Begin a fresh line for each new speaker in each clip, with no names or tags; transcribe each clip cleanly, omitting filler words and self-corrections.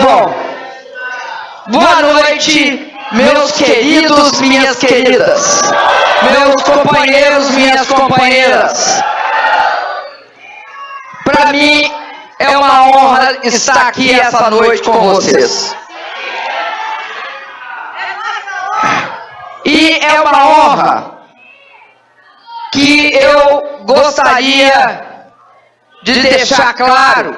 Bom, boa noite, meus queridos, minhas queridas, meus companheiros, minhas companheiras. Para mim é uma honra estar aqui essa noite com vocês. E é uma honra que eu gostaria de deixar claro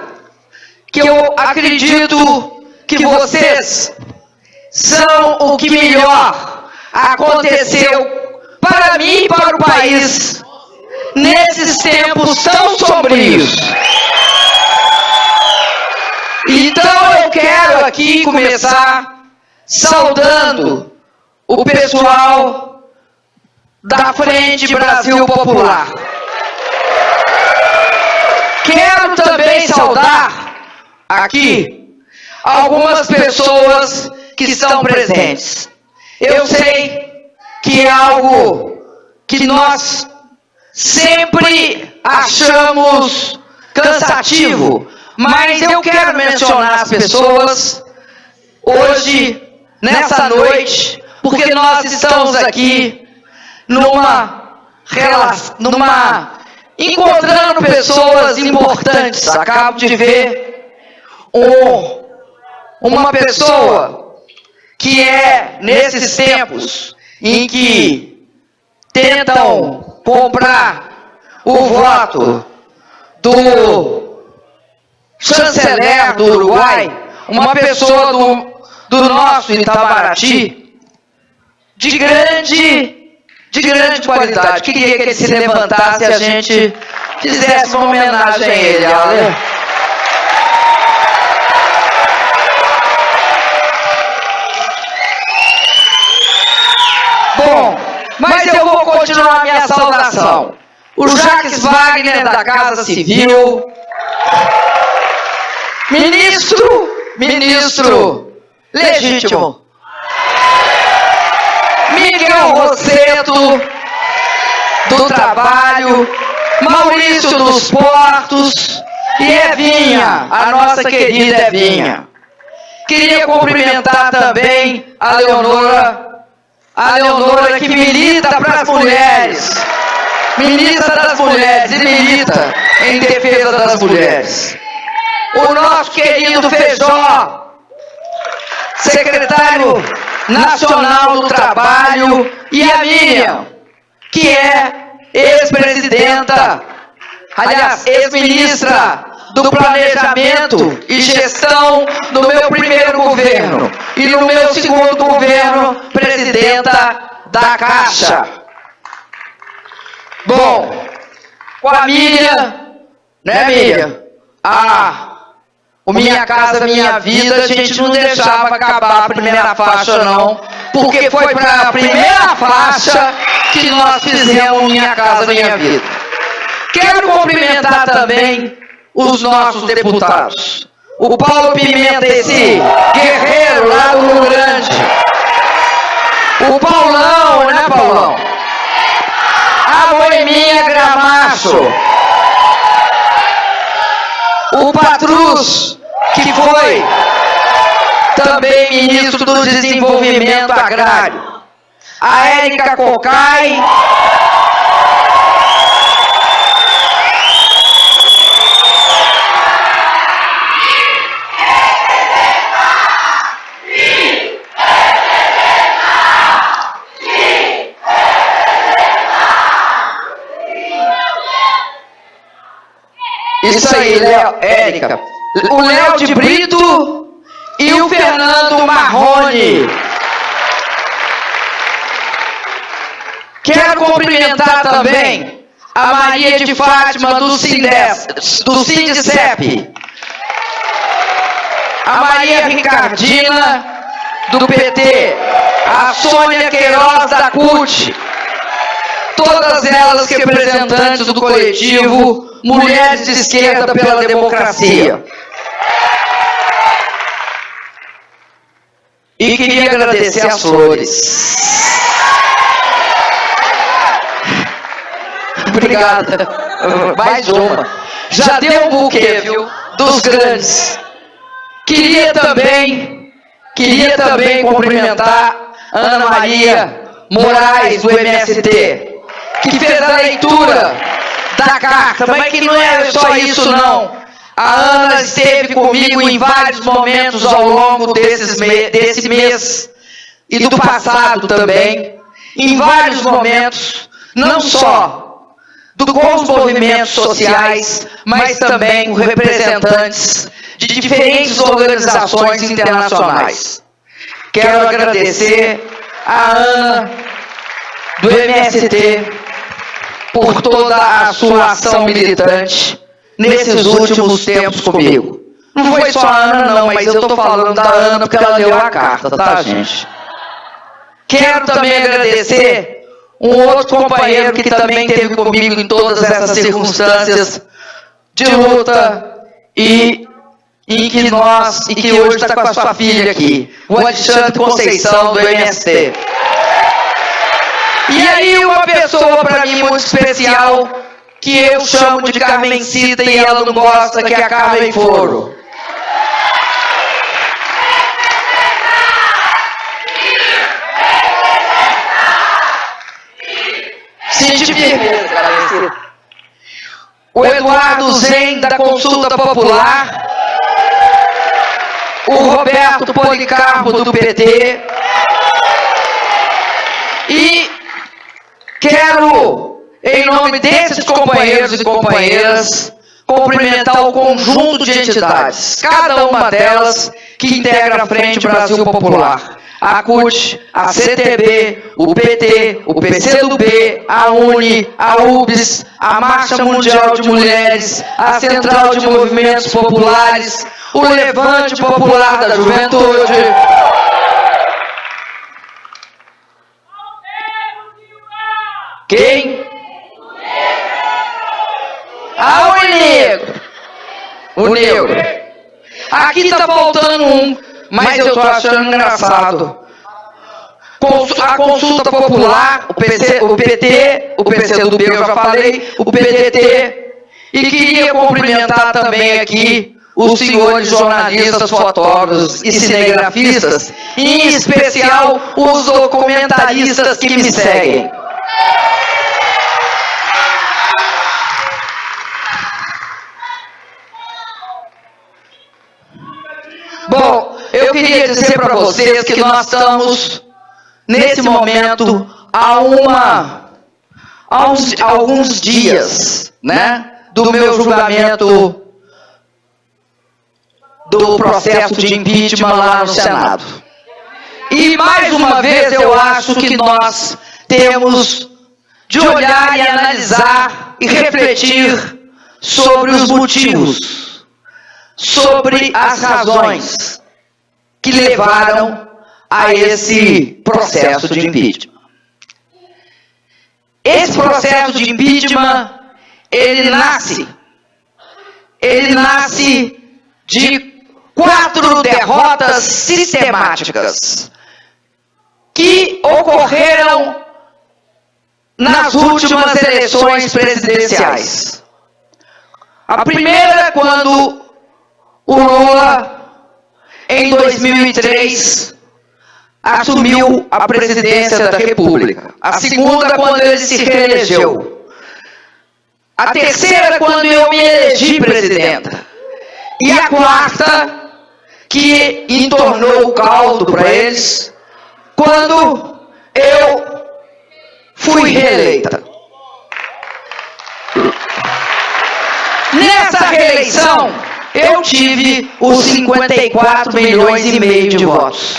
que eu acredito que vocês são o que melhor aconteceu para mim e para o país nesses tempos tão sombrios. Então eu quero aqui começar saudando o pessoal da Frente Brasil Popular. Quero também saudar aqui algumas pessoas que estão presentes. Eu sei que é algo que nós sempre achamos cansativo, mas eu quero mencionar as pessoas hoje, nessa noite, porque nós estamos aqui encontrando pessoas importantes. Acabo de ver uma pessoa que é, nesses tempos em que tentam comprar o voto do chanceler do Uruguai, uma pessoa do nosso Itamaraty, de grande qualidade. Queria que ele se levantasse e a gente fizesse uma homenagem a ele. Ale. Bom, mas eu vou continuar a minha saudação. O Jacques Wagner da Casa Civil, ministro legítimo, Miguel Rosseto do Trabalho, Maurício dos Portos e Evinha, a nossa querida Evinha. Queria cumprimentar também a Leonora que milita para as mulheres, ministra das mulheres e milita em defesa das mulheres. O nosso querido Feijó, secretário nacional do Trabalho, e a Miriam, que é ex-presidenta, aliás, ex-ministra do Planejamento e Gestão no meu primeiro governo e no meu segundo governo, presidenta da Caixa. Bom, com a Miriam, né, Miriam? O Minha Casa Minha Vida, a gente não deixava acabar a primeira faixa, não, porque foi para a primeira faixa que nós fizemos Minha Casa Minha Vida. Quero cumprimentar também os nossos deputados. O Paulo Pimenta, esse guerreiro lá do Rio Grande. O Paulão, né, Paulão? A Boeminha Gramacho. O Patrus, que foi também ministro do Desenvolvimento Agrário. A Érica Cocai. Isso aí, Érica. O Léo de Brito e o Fernando Marrone. Quero cumprimentar também a Maria de Fátima do Sindicep, a Maria Ricardina do PT, a Sônia Queiroz da CUT, todas elas representantes do coletivo Mulheres de Esquerda pela Democracia. E queria agradecer as flores. Obrigada. Mais uma. Já deu um buquê, viu? Dos grandes. Queria também cumprimentar Ana Maria Moraes, do MST, que fez a leitura da carta, mas que não é só isso não. A Ana esteve comigo em vários momentos ao longo desse mês e do passado também, em vários momentos, não só com os movimentos sociais, mas também com representantes de diferentes organizações internacionais. Quero agradecer a Ana, do MST, por toda a sua ação militante nesses últimos tempos comigo. Não foi só a Ana não, mas eu estou falando da Ana porque ela leu a carta, tá, gente? Quero também agradecer um outro companheiro que também esteve comigo em todas essas circunstâncias de luta e que hoje está com a sua filha aqui, o Alexandre Conceição, do MST. E aí uma pessoa para mim muito especial, que eu chamo de Carmencita e ela não gosta, que é a Carmen Foro. Senti firmeza, Carmencita. O Eduardo Zen, da Consulta Popular. O Roberto Policarpo, do PT. E quero, em nome desses companheiros e companheiras, cumprimentar o conjunto de entidades, cada uma delas que integra a Frente Brasil Popular. A CUT, a CTB, o PT, o PCdoB, a UNE, a UBS, a Marcha Mundial de Mulheres, a Central de Movimentos Populares, o Levante Popular da Juventude. Quem? Ah, o negro. O negro. Aqui está faltando um, mas eu estou achando engraçado. A Consulta Popular, o PT, o PCdoB eu já falei, o PDT. E queria cumprimentar também aqui os senhores jornalistas, fotógrafos e cinegrafistas, em especial os documentaristas que me seguem. Bom, eu queria dizer para vocês que nós estamos, nesse momento, há alguns dias, né, do meu julgamento do processo de impeachment lá no Senado. E, mais uma vez, eu acho que nós temos de olhar e analisar e refletir sobre os motivos, sobre as razões que levaram a esse processo de impeachment. Esse processo de impeachment, ele nasce de 4 derrotas sistemáticas que ocorreram nas últimas eleições presidenciais. A primeira, quando o Lula, em 2003, assumiu a presidência da República. A segunda, quando ele se reelegeu. A terceira, quando eu me elegi presidenta. E a quarta, que entornou o caldo para eles, quando eu fui reeleita. Nessa reeleição, eu tive os 54 milhões e meio de votos.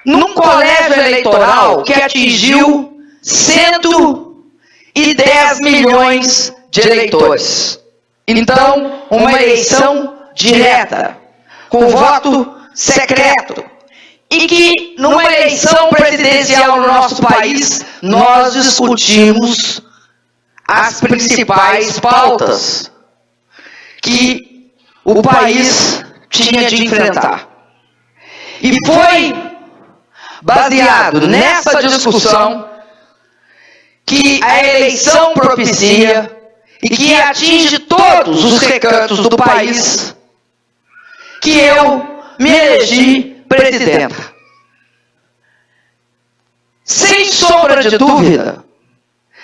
Num colégio eleitoral que atingiu 110 milhões de eleitores. Então, uma eleição direta, com voto secreto. E que, numa eleição presidencial no nosso país, nós discutimos as principais pautas que o país tinha de enfrentar. E foi baseado nessa discussão que a eleição propicia e que atinge todos os recantos do país, que eu me elegi presidenta. Sem sombra de dúvida,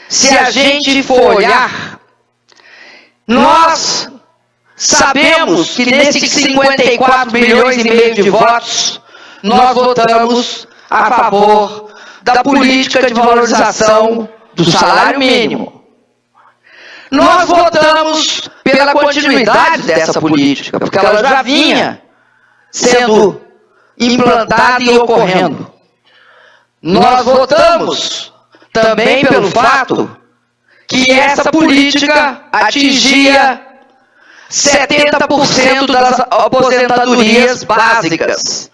se a gente for olhar, nós sabemos que nesses 54 milhões e meio de votos, nós votamos a favor da política de valorização do salário mínimo. Nós votamos pela continuidade dessa política, porque ela já vinha sendo implantada e ocorrendo. Nós votamos também pelo fato que essa política atingia 70% das aposentadorias básicas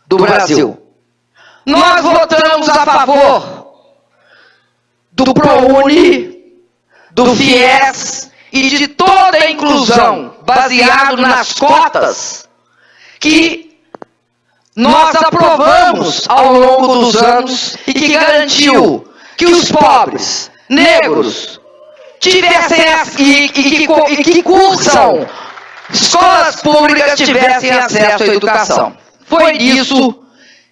do Brasil. Nós votamos a favor do ProUni, do FIES e de toda a inclusão baseado nas cotas que nós aprovamos ao longo dos anos e que garantiu que os pobres, negros, tivessem e que cursam escolas públicas tivessem acesso à educação. Foi nisso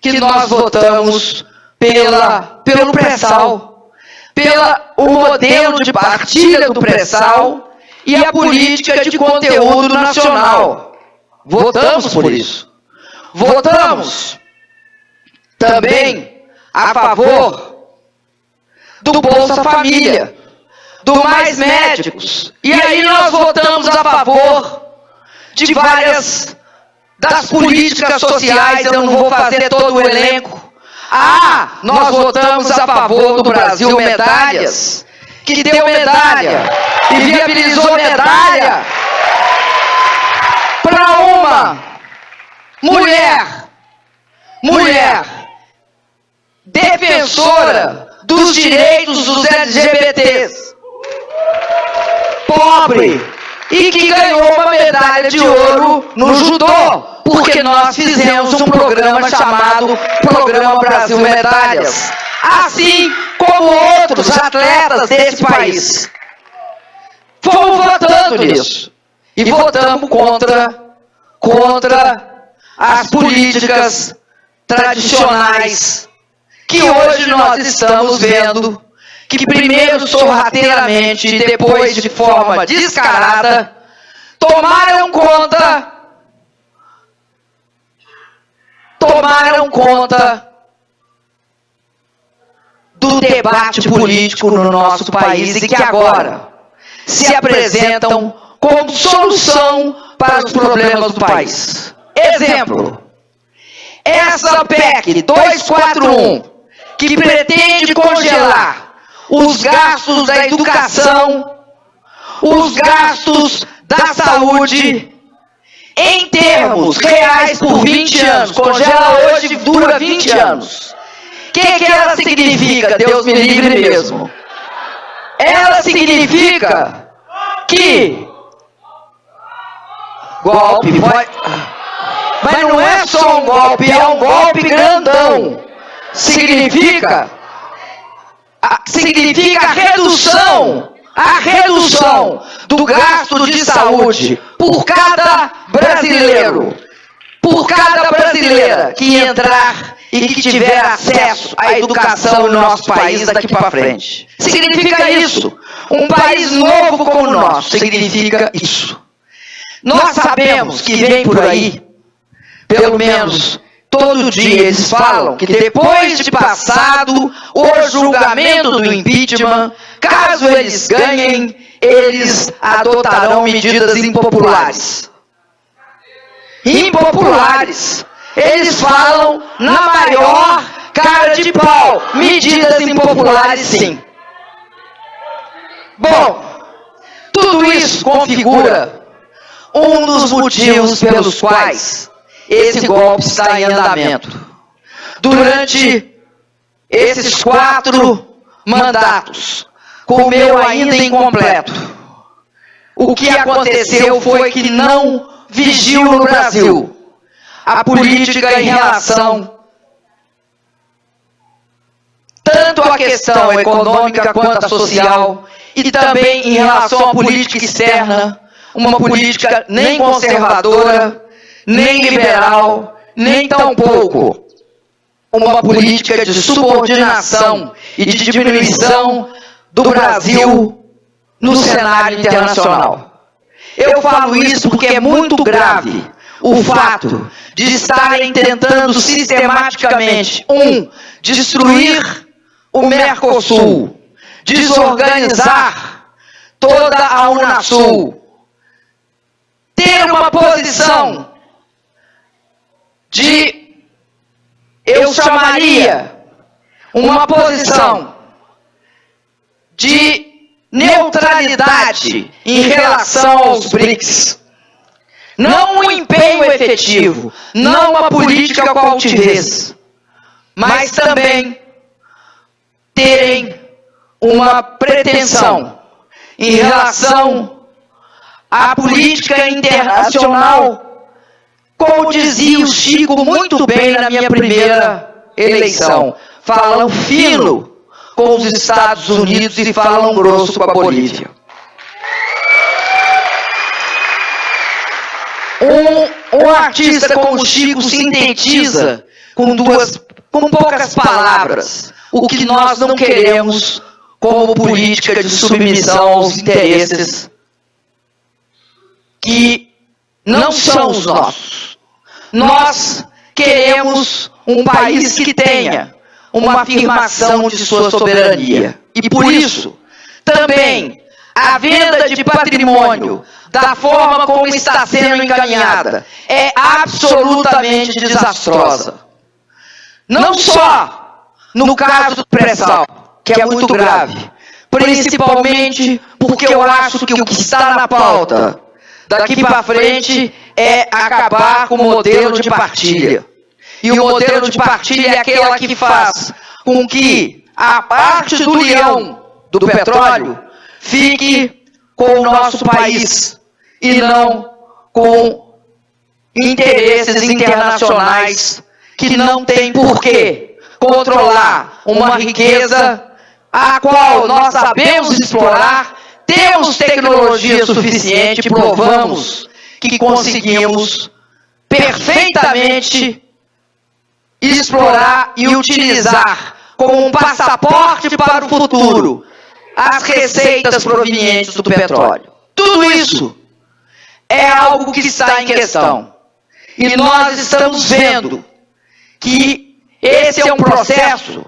que nós votamos pelo pré-sal, o modelo de partilha do pré-sal e a política de conteúdo nacional. Votamos por isso. Votamos também a favor do Bolsa Família, do Mais Médicos. E aí nós votamos a favor de várias das políticas sociais, eu não vou fazer todo o elenco. Nós votamos a favor do Brasil Medalhas, que deu medalha e viabilizou medalha para uma mulher defensora dos direitos dos LGBTs, pobre, e que ganhou uma medalha de ouro no judô, porque nós fizemos um programa chamado Programa Brasil Medalhas, assim como outros atletas desse país. Fomos votando nisso, e votamos contra as políticas tradicionais que hoje nós estamos vendo que primeiro sorrateiramente e depois de forma descarada tomaram conta do debate político no nosso país e que agora se apresentam como solução para os problemas do país. Exemplo, essa PEC 241, que pretende congelar os gastos da educação, os gastos da saúde, em termos reais por 20 anos. Congela hoje, dura 20 anos. O que ela significa? Deus me livre mesmo. Ela significa que golpe pode... Mas não é só um golpe, é um golpe grandão. Significa a redução do gasto de saúde por cada brasileiro, por cada brasileira que entrar e que tiver acesso à educação no nosso país daqui para frente. Significa isso. Um país novo como o nosso significa isso. Nós sabemos que vem por aí, pelo menos todo dia eles falam que depois de passado o julgamento do impeachment, caso eles ganhem, eles adotarão medidas impopulares. Impopulares. Eles falam na maior cara de pau. Medidas impopulares, sim. Bom, tudo isso configura um dos motivos pelos quais esse golpe está em andamento. Durante esses 4 mandatos, com o meu ainda incompleto, o que aconteceu foi que não vigiu no Brasil a política em relação tanto à questão econômica quanto à social e também em relação à política externa, uma política nem conservadora, nem liberal, nem tampouco uma política de subordinação e de diminuição do Brasil no cenário internacional. Eu falo isso porque é muito grave o fato de estarem tentando sistematicamente, destruir o Mercosul, desorganizar toda a Unasul, ter uma posição de, eu chamaria, uma posição de neutralidade em relação aos BRICS. Não um empenho efetivo, não uma política com altivez, mas também terem uma pretensão em relação à política internacional, como dizia o Chico muito bem na minha primeira eleição, falam fino com os Estados Unidos e falam grosso com a Bolívia. Um artista como o Chico sintetiza com poucas palavras o que nós não queremos como política de submissão aos interesses que não são os nossos. Nós queremos um país que tenha uma afirmação de sua soberania. E por isso, também, a venda de patrimônio, da forma como está sendo encaminhada, é absolutamente desastrosa. Não só no caso do pré-sal, que é muito grave, principalmente porque eu acho que o que está na pauta daqui para frente é acabar com o modelo de partilha. E o modelo de partilha é aquela que faz com que a parte do leão do petróleo fique com o nosso país e não com interesses internacionais que não têm por que controlar uma riqueza a qual nós sabemos explorar, temos tecnologia suficiente, provamos que conseguimos perfeitamente explorar e utilizar como um passaporte para o futuro as receitas provenientes do petróleo. Tudo isso é algo que está em questão. E nós estamos vendo que esse é um processo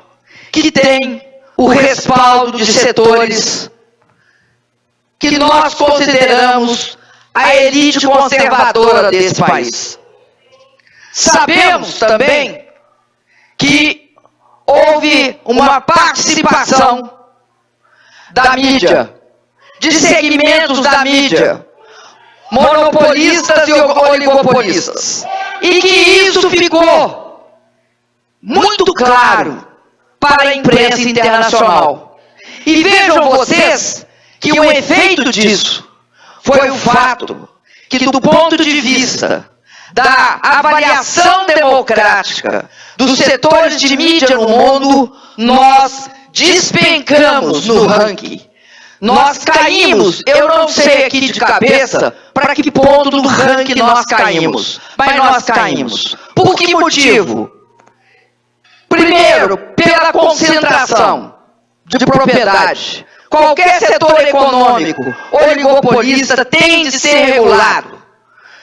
que tem o respaldo de setores que nós consideramos a elite conservadora desse país. Sabemos também que houve uma participação da mídia, de segmentos da mídia, monopolistas e oligopolistas, e que isso ficou muito claro para a imprensa internacional. E vejam vocês que o efeito disso foi o fato que, do ponto de vista da avaliação democrática dos setores de mídia no mundo, nós despencamos no ranking. Nós caímos, eu não sei aqui de cabeça para que ponto do ranking nós caímos, mas nós caímos. Por que motivo? Primeiro, pela concentração de propriedade. Qualquer setor econômico oligopolista tem de ser regulado.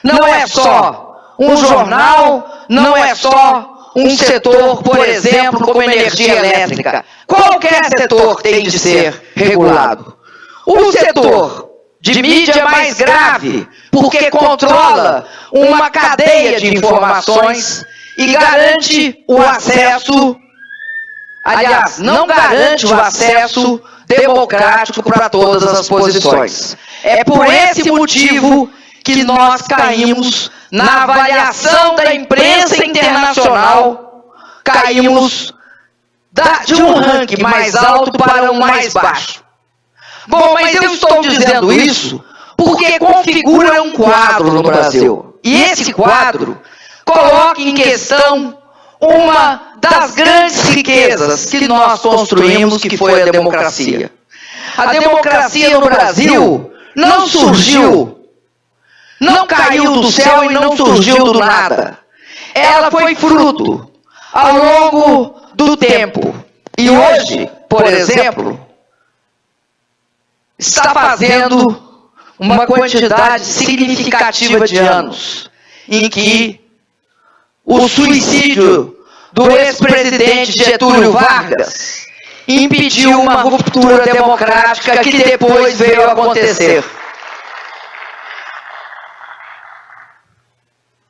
Não é só um jornal, não é só um setor, por exemplo, como energia elétrica. Qualquer setor tem de ser regulado. O setor de mídia é mais grave, porque controla uma cadeia de informações e garante o acesso, aliás, não garante o acesso democrático para todas as posições. É por esse motivo que nós caímos na avaliação da imprensa internacional, caímos de um ranking mais alto para um mais baixo. Bom, mas eu estou dizendo isso porque configura um quadro no Brasil. E esse quadro coloca em questão uma das grandes riquezas que nós construímos, que foi a democracia. A democracia no Brasil não surgiu não caiu do céu e não surgiu do nada. Ela foi fruto ao longo do tempo. E hoje, por exemplo, está fazendo uma quantidade significativa de anos em que o suicídio do ex-presidente Getúlio Vargas impediu uma ruptura democrática que depois veio a acontecer.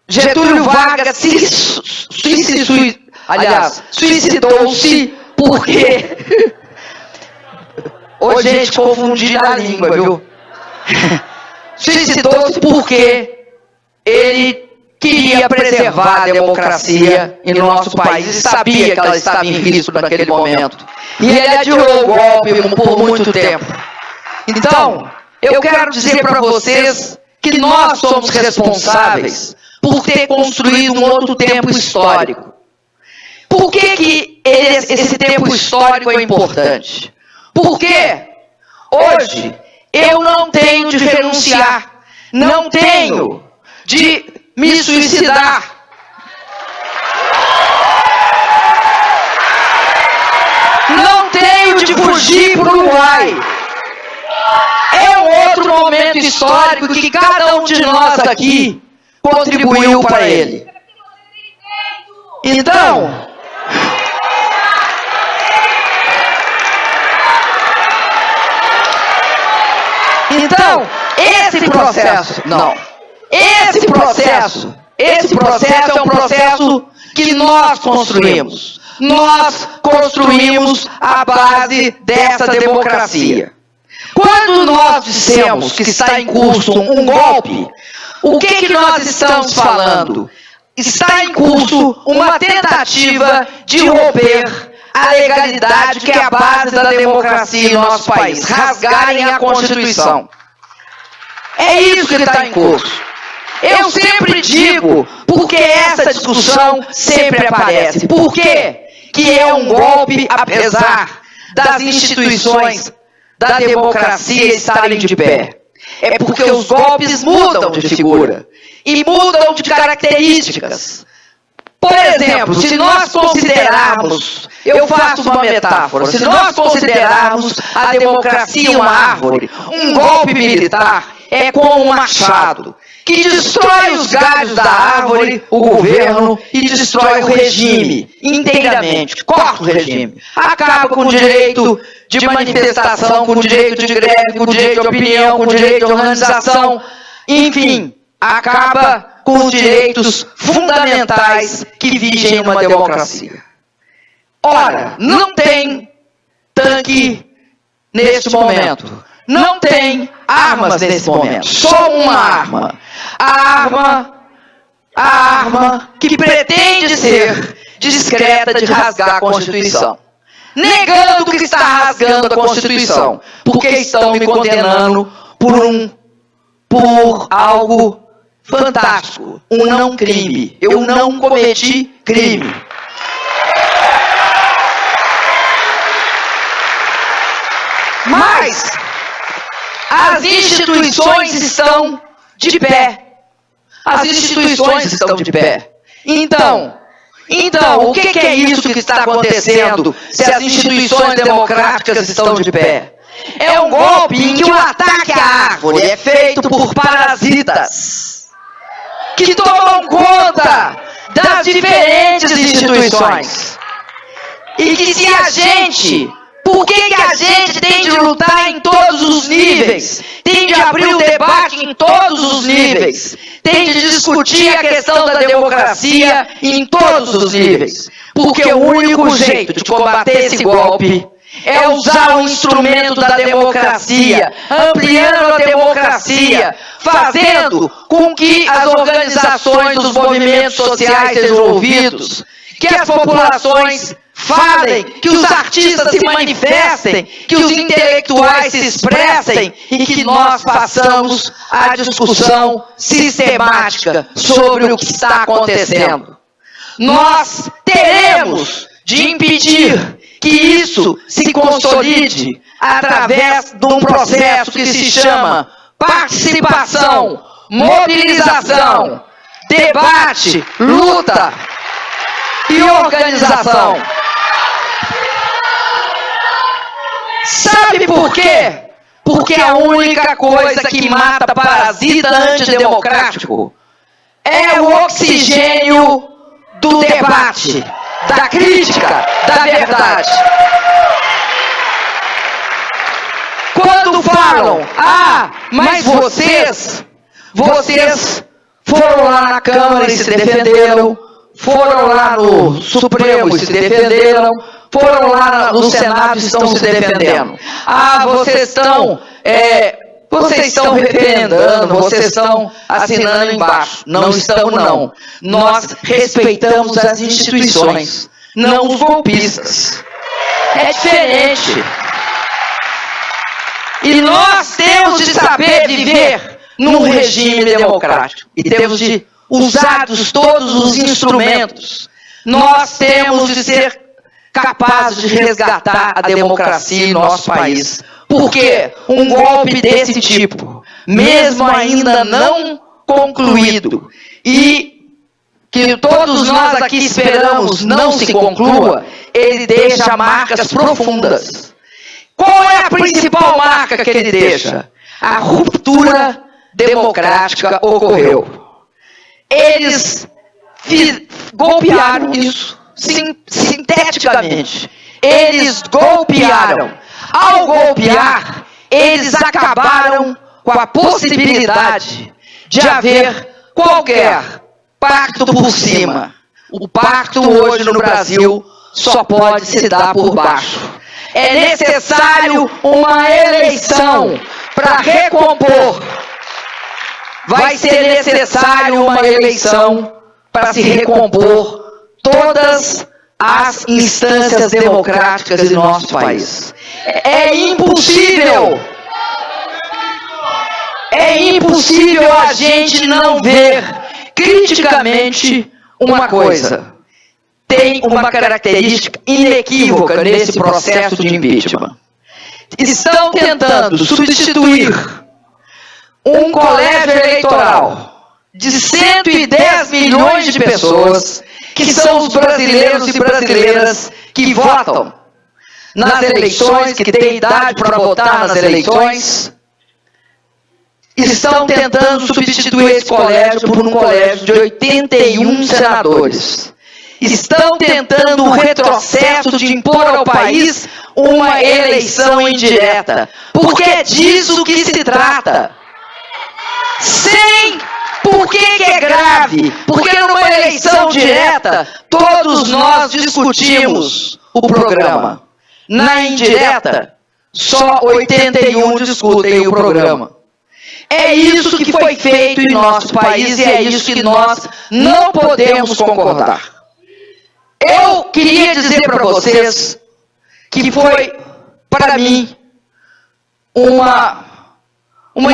Getúlio Vargas suicidou-se porque... Ô, gente, confundi a língua, viu? Suicidou-se porque ele queria preservar a democracia em nosso país e sabia que ela estava em risco naquele momento. E ele adiou o golpe por muito tempo. Então, eu quero dizer para vocês que nós somos responsáveis por ter construído um outro tempo histórico. Por que esse tempo histórico é importante? Porque hoje eu não tenho de renunciar, não tenho de me suicidar. Não tenho de fugir para o Uruguai. É um outro momento histórico que cada um de nós aqui contribuiu para ele. Então, esse processo é um processo que nós construímos. Nós construímos a base dessa democracia. Quando nós dissemos que está em curso um golpe, o que nós estamos falando? Está em curso uma tentativa de romper a legalidade que é a base da democracia em nosso país, rasgarem a Constituição. É isso que está em curso. Eu sempre digo, porque essa discussão sempre aparece. Por quê? Que é um golpe, apesar das instituições da democracia estarem de pé. É porque os golpes mudam de figura e mudam de características. Por exemplo, se nós considerarmos, eu faço uma metáfora, se nós considerarmos a democracia uma árvore, um golpe militar é como um machado, que destrói os galhos da árvore, o governo, e destrói o regime inteiramente, corta o regime. Acaba com o direito de manifestação, com o direito de greve, com o direito de opinião, com o direito de organização, enfim, acaba com os direitos fundamentais que vigem uma democracia. Ora, não tem tanque neste momento. Não tem armas nesse momento. Só uma arma. A arma que pretende ser discreta de rasgar a Constituição. Negando que está rasgando a Constituição. Porque estão me condenando por algo fantástico. Um não crime. Eu não cometi crime. Mas as instituições estão de pé. As instituições estão de pé. Então, o que é isso que está acontecendo se as instituições democráticas estão de pé? É um golpe em que o ataque à árvore é feito por parasitas que tomam conta das diferentes instituições. E que se a gente... Por que a gente tem de lutar em todos os níveis? Tem de abrir o debate em todos os níveis? Tem de discutir a questão da democracia em todos os níveis? Porque o único jeito de combater esse golpe é usar o instrumento da democracia, ampliando a democracia, fazendo com que as organizações dos movimentos sociais sejam ouvidos, que as populações falem, que os artistas se manifestem, que os intelectuais se expressem e que nós façamos a discussão sistemática sobre o que está acontecendo. Nós teremos de impedir que isso se consolide através de um processo que se chama participação mobilização, debate, luta e organização. Sabe por quê? Porque a única coisa que mata parasita antidemocrático é o oxigênio do debate, da crítica, da verdade. Quando falam, mas vocês foram lá na Câmara e se defenderam, foram lá no Supremo e se defenderam, foram lá no Senado e estão se defendendo. Vocês estão referendando, vocês estão assinando embaixo. Não estamos, não. Nós respeitamos as instituições, não os golpistas. É diferente. E nós temos de saber viver num regime democrático. E temos de usar todos os instrumentos. Nós temos de ser capazes de resgatar a democracia em nosso país. Porque um golpe desse tipo, mesmo ainda não concluído, e que todos nós aqui esperamos não se conclua, ele deixa marcas profundas. Qual é a principal marca que ele deixa? A ruptura democrática ocorreu. Eles golpearam isso sinteticamente. Eles golpearam. Ao golpear, eles acabaram com a possibilidade de haver qualquer pacto por cima. O pacto hoje no Brasil só pode se dar por baixo. É necessário uma eleição para recompor. Vai ser necessário uma eleição para se recompor todas as instâncias democráticas em nosso país. É impossível a gente não ver criticamente uma coisa. Tem uma característica inequívoca nesse processo de impeachment. Estão tentando substituir um colégio eleitoral de 110 milhões de pessoas, que são os brasileiros e brasileiras que votam nas eleições, que têm idade para votar nas eleições, estão tentando substituir esse colégio por um colégio de 81 senadores. Estão tentando um retrocesso de impor ao país uma eleição indireta. Porque é disso que se trata. Por que é grave? Porque numa eleição direta, todos nós discutimos o programa. Na indireta, só 81 discutem o programa. É isso que foi feito em nosso país e é isso que nós não podemos concordar. Eu queria dizer para vocês que foi, para mim, uma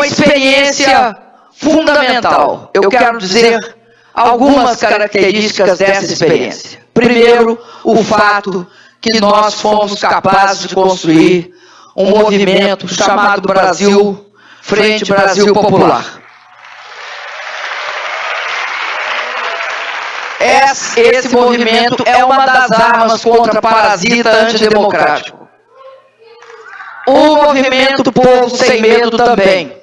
experiência fundamental. Eu quero dizer algumas características dessa experiência. Primeiro, o fato que nós fomos capazes de construir um movimento chamado Frente Brasil Popular. Esse movimento é uma das armas contra parasita antidemocrático. O movimento Povo Sem Medo também.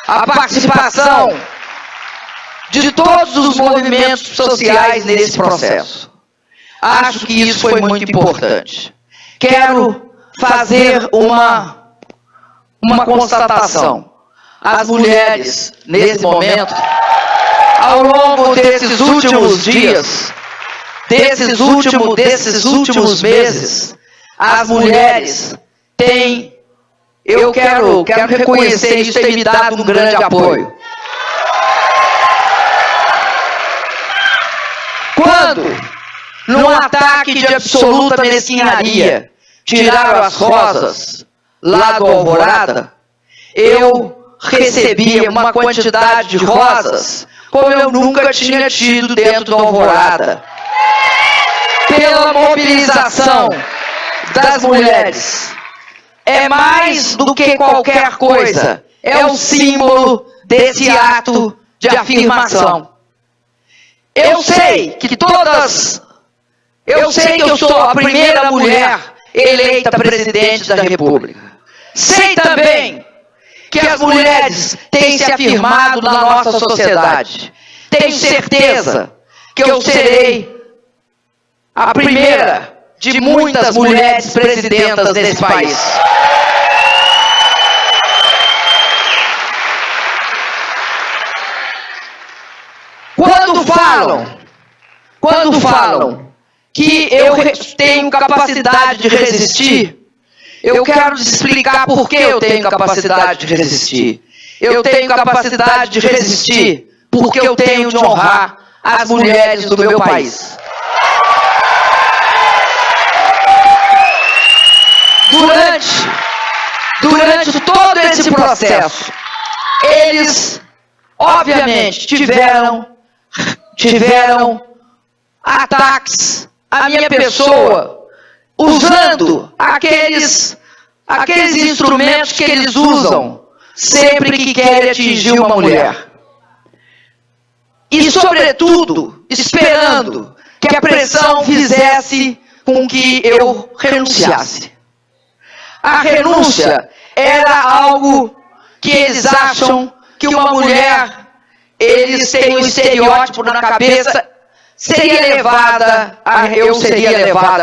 A participação de todos os movimentos sociais nesse processo. Acho que isso foi muito importante. Quero fazer uma constatação. As mulheres, nesse momento, ao longo desses últimos dias, desses últimos meses, as mulheres têm, eu quero reconhecer, isso tem me dado um grande apoio. Quando, num ataque de absoluta mesquinharia, tiraram as rosas lá do Alvorada, eu recebi uma quantidade de rosas como eu nunca tinha tido dentro do Alvorada. Pela mobilização das mulheres. É mais do que qualquer coisa. É um símbolo desse ato de afirmação. Eu sei que eu sou a primeira mulher eleita presidente da República. Sei também que as mulheres têm se afirmado na nossa sociedade. Tenho certeza que eu serei a primeira de muitas mulheres presidentas nesse país. Quando falam que eu tenho capacidade de resistir, eu quero te explicar por que eu tenho capacidade de resistir. Eu tenho capacidade de resistir porque eu tenho de honrar as mulheres do meu país. Durante todo esse processo, eles, obviamente, tiveram ataques à minha pessoa, usando aqueles instrumentos que eles usam sempre que querem atingir uma mulher. E, sobretudo, esperando que a pressão fizesse com que eu renunciasse. A renúncia era algo que eles acham que uma mulher, eles têm um estereótipo na cabeça, eu seria levada a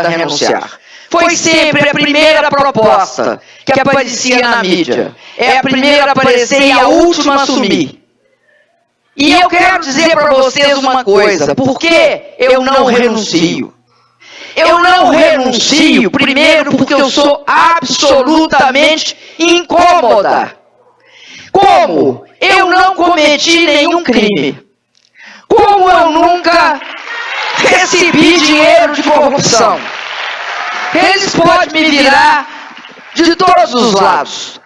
renunciar. Foi sempre a primeira proposta que aparecia na mídia. É a primeira a aparecer e a última a sumir. E eu quero dizer para vocês uma coisa, por que eu não renuncio? Eu não renuncio, primeiro, porque eu sou absolutamente incômoda. Como eu não cometi nenhum crime. Como eu nunca recebi dinheiro de corrupção. Eles podem me virar de todos os lados.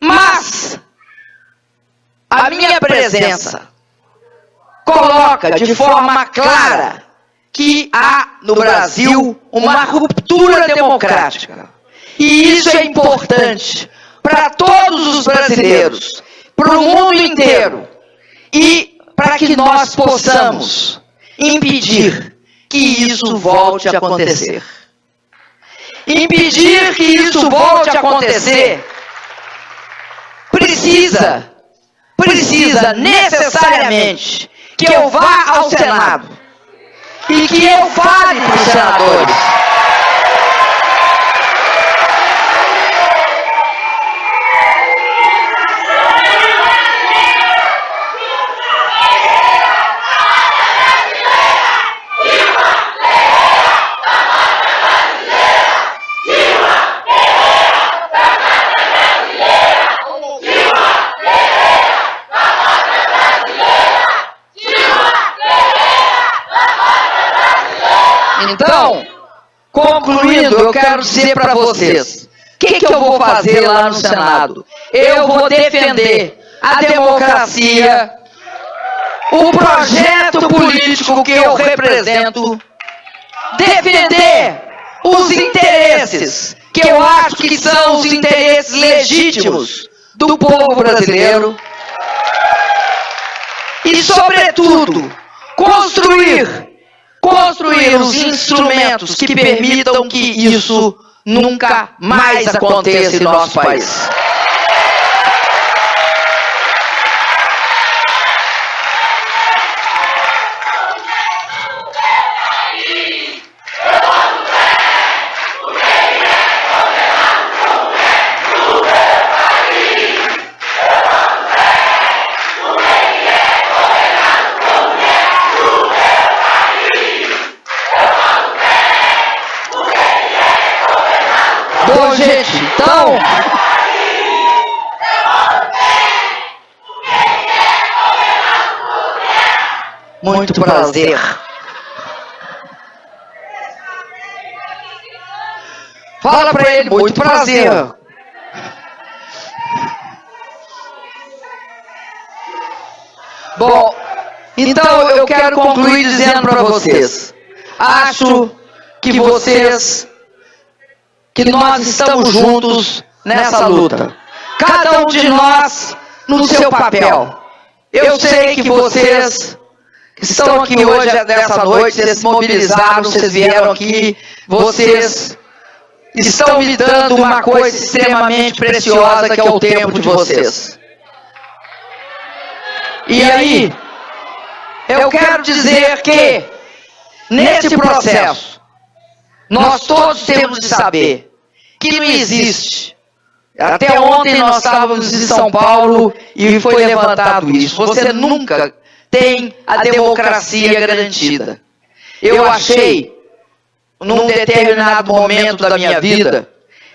Mas a minha presença coloca de forma clara que há no Brasil uma ruptura democrática. E isso é importante para todos os brasileiros, para o mundo inteiro, e para que nós possamos impedir que isso volte a acontecer. Impedir que isso volte a acontecer precisa necessariamente que eu vá ao Senado e que eu fale para os senadores. Então, concluindo, eu quero dizer para vocês, o que eu vou fazer lá no Senado? Eu vou defender a democracia, o projeto político que eu represento, defender os interesses que eu acho que são os interesses legítimos do povo brasileiro e, sobretudo, construir os instrumentos que permitam que isso nunca mais aconteça em nosso país. Bom, gente, então... Muito prazer. Fala pra ele, muito prazer. Bom, então eu quero concluir dizendo para vocês. Acho que nós estamos juntos nessa luta. Cada um de nós no seu papel. Eu sei que vocês que estão aqui hoje, nessa noite, vocês se mobilizaram, vocês vieram aqui, vocês estão me dando uma coisa extremamente preciosa, que é o tempo de vocês. E aí, eu quero dizer que, nesse processo, nós todos temos de saber que não existe. Até ontem nós estávamos em São Paulo e foi levantado isso. Você nunca tem a democracia garantida. Eu achei, num determinado momento da minha vida,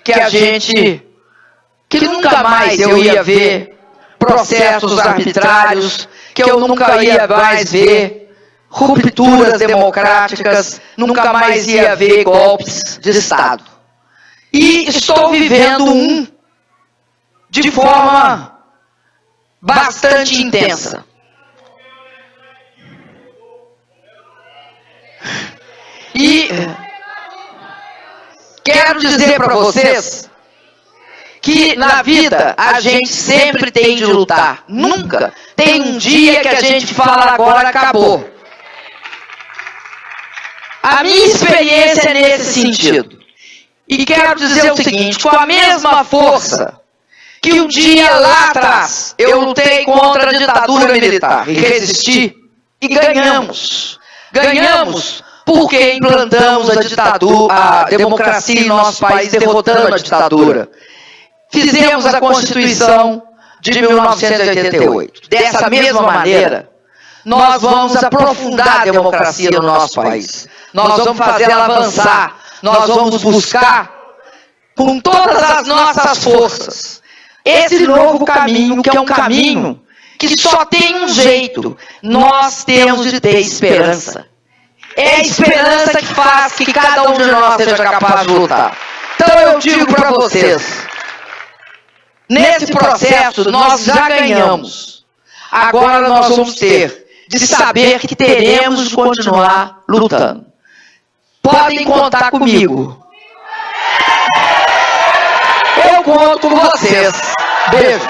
que nunca mais eu ia ver processos arbitrários, que eu nunca ia mais ver rupturas democráticas, nunca mais ia ver golpes de Estado. E estou vivendo de forma bastante intensa. E quero dizer para vocês que na vida a gente sempre tem de lutar. Nunca tem um dia que a gente fala agora acabou. A minha experiência é nesse sentido. E quero dizer o seguinte, com a mesma força que um dia lá atrás eu lutei contra a ditadura militar e resisti e ganhamos. Ganhamos porque implantamos a democracia em nosso país, derrotando a ditadura. Fizemos a Constituição de 1988. Dessa mesma maneira, nós vamos aprofundar a democracia no nosso país. Nós vamos fazer ela avançar. Nós vamos buscar, com todas as nossas forças, esse novo caminho, que é um caminho que só tem um jeito. Nós temos de ter esperança. É a esperança que faz que cada um de nós seja capaz de lutar. Então eu digo para vocês, nesse processo nós já ganhamos. Agora nós vamos ter de saber que teremos de continuar lutando. Podem contar comigo. Eu conto com vocês. Beijo.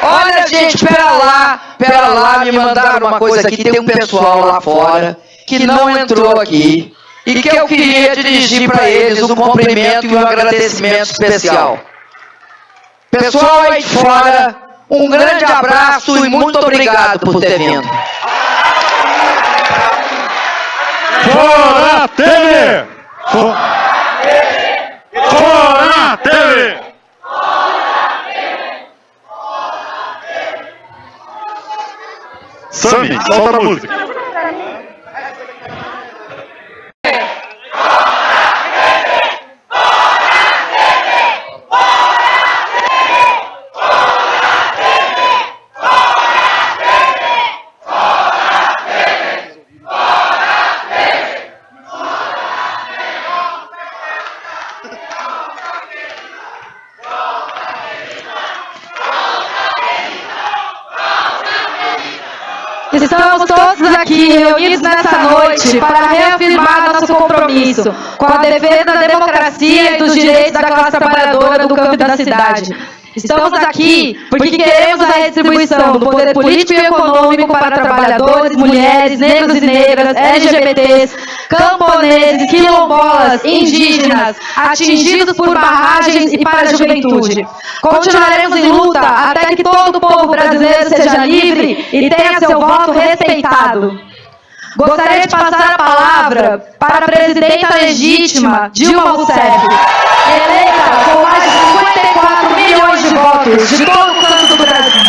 Olha, gente, pera lá, me mandaram uma coisa aqui, tem um pessoal lá fora que não entrou aqui e que eu queria dirigir para eles um cumprimento e um agradecimento especial. Pessoal aí de fora, um grande abraço e muito obrigado por ter vindo.
Fora TV! Fora TV! Sami, solta a música.
Estamos todos aqui reunidos nessa noite para reafirmar nosso compromisso com a defesa da democracia e dos direitos da classe trabalhadora do campo e da cidade. Estamos aqui porque queremos a redistribuição do poder político e econômico para trabalhadores, mulheres, negros e negras, LGBTs, camponeses, quilombolas, indígenas, atingidos por barragens e para a juventude. Continuaremos em luta até que todo o povo brasileiro seja livre e tenha seu voto respeitado. Gostaria de passar a palavra para a presidenta legítima Dilma Rousseff, eleita com mais de 54 milhões de votos de todo o canto do Brasil.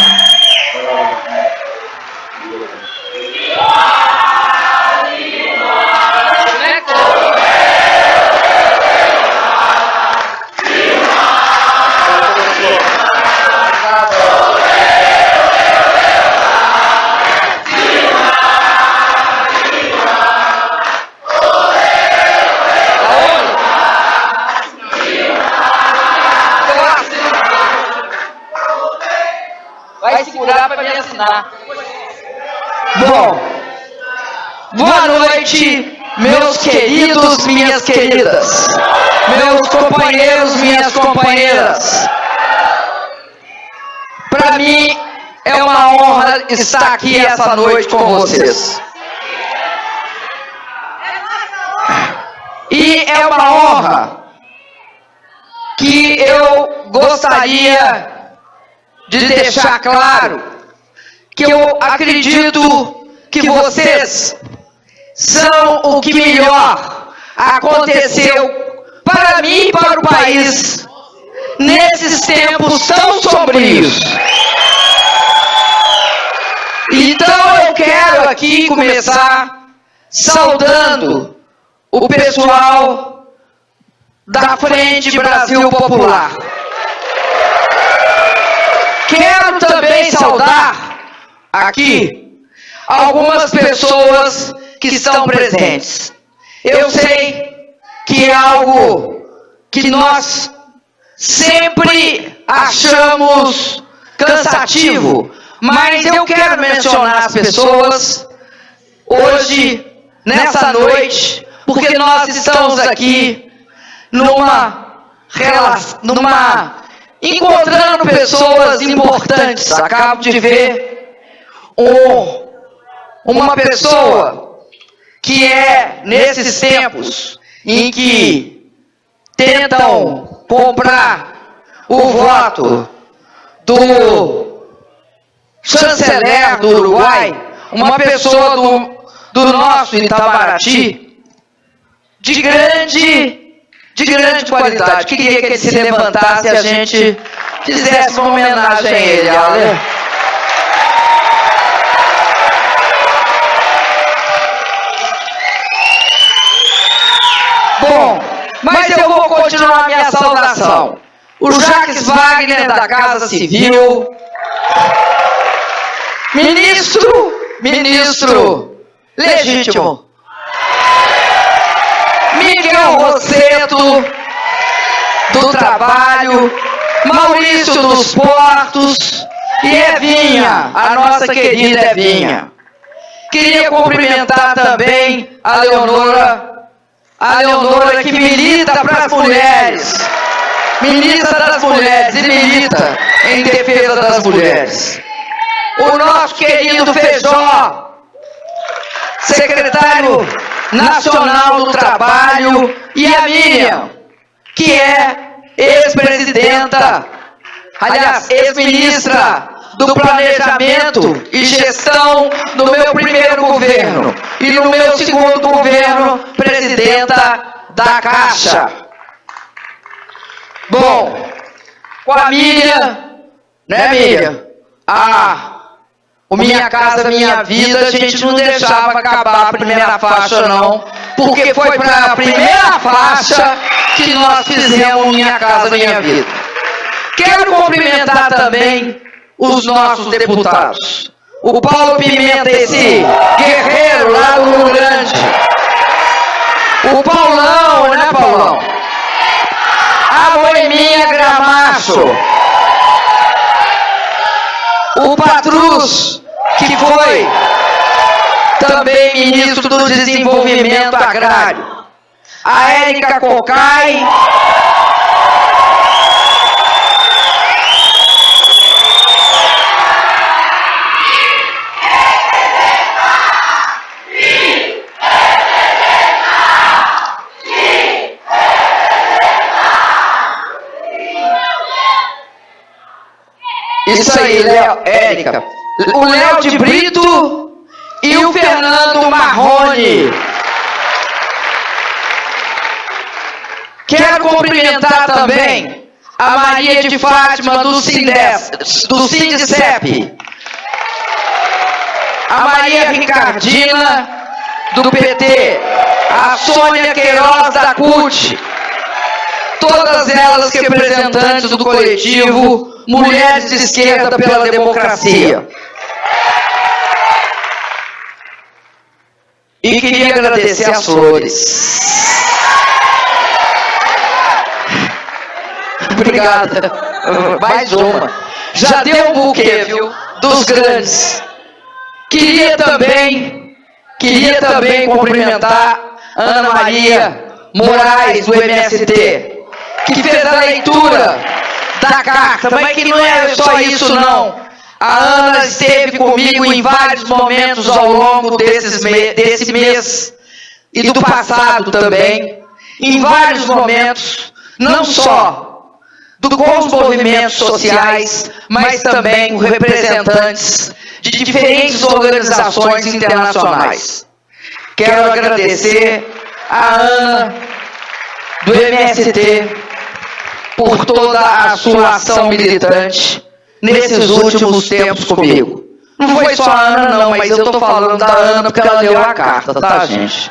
Vai segurar para me assinar. Bom, boa noite, meus queridos, minhas queridas, meus companheiros, minhas companheiras. Para mim é uma honra estar aqui essa noite com vocês. E é uma honra que eu gostaria de deixar claro que eu acredito que vocês são o que melhor aconteceu para mim e para o país nesses tempos tão sombrios. Então eu quero aqui começar saudando o pessoal da Frente Brasil Popular. Quero também saudar aqui algumas pessoas que estão presentes. Eu sei que é algo que nós sempre achamos cansativo, mas eu quero mencionar as pessoas hoje, nessa noite, porque nós estamos aqui encontrando pessoas importantes. Acabo de ver uma pessoa que é, nesses tempos em que tentam comprar o voto do chanceler do Uruguai, uma pessoa do nosso Itamaraty, de grande qualidade. Queria que ele se levantasse e a gente fizesse uma homenagem a ele. Ale. Bom, mas eu vou continuar minha saudação. O Jacques Wagner da Casa Civil, ministro legítimo, Miguel Rosseto do Trabalho, Maurício dos Portos e Evinha, a nossa querida Evinha. Queria cumprimentar também a Leonora que milita para as mulheres, ministra das mulheres e milita em defesa das mulheres. O nosso querido Feijó, secretário nacional do Trabalho, e a Miriam, que é ex-presidenta, aliás, ex-ministra do Planejamento e Gestão no meu primeiro governo e no meu segundo governo, presidenta da Caixa. Bom, com a Miriam, né, Miriam? O Minha Casa Minha Vida, a gente não deixava acabar a primeira faixa, não, porque foi para a primeira faixa que nós fizemos Minha Casa Minha Vida. Quero cumprimentar também os nossos deputados. O Paulo Pimenta, esse guerreiro lá do Rio Grande. O Paulão, né, Paulão? A Boeminha Gramacho. O Patrus, que foi também ministro do Desenvolvimento Agrário. A Érica Cocai. Isso aí, Érica. O Léo de Brito e o Fernando Marrone. Quero cumprimentar também a Maria de Fátima do Sindicep, a Maria Ricardina do PT, a Sônia Queiroz da CUT, todas elas representantes do coletivo Mulheres de Esquerda pela Democracia. E queria agradecer as flores. Obrigada. Mais uma. Já deu um buquê, viu? Dos grandes. Queria também cumprimentar Ana Maria Moraes, do MST, que fez a leitura da carta, mas que não é só isso não. A Ana esteve comigo em vários momentos ao longo desse mês e do passado também, em vários momentos, não só com os movimentos sociais, mas também com representantes de diferentes organizações internacionais. Quero agradecer a Ana do MST por toda a sua ação militante nesses últimos tempos comigo. Não foi só a Ana não, mas eu estou falando da Ana porque ela deu a carta, tá, gente?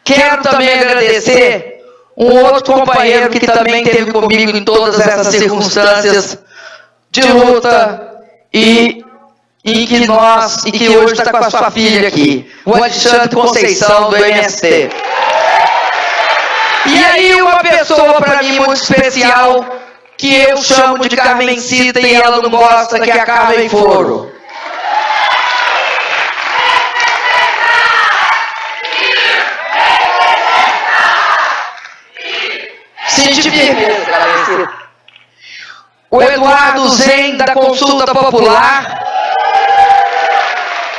Quero também agradecer um outro companheiro que também esteve comigo em todas essas circunstâncias de luta e que hoje está com a sua filha aqui, o Alexandre Conceição, do MST. E aí uma pessoa para mim muito especial, que eu chamo de Carmencita e ela não gosta, que é a Carmen Foro. Sente firmeza, Carmencita. O Eduardo Zen, da Consulta Popular.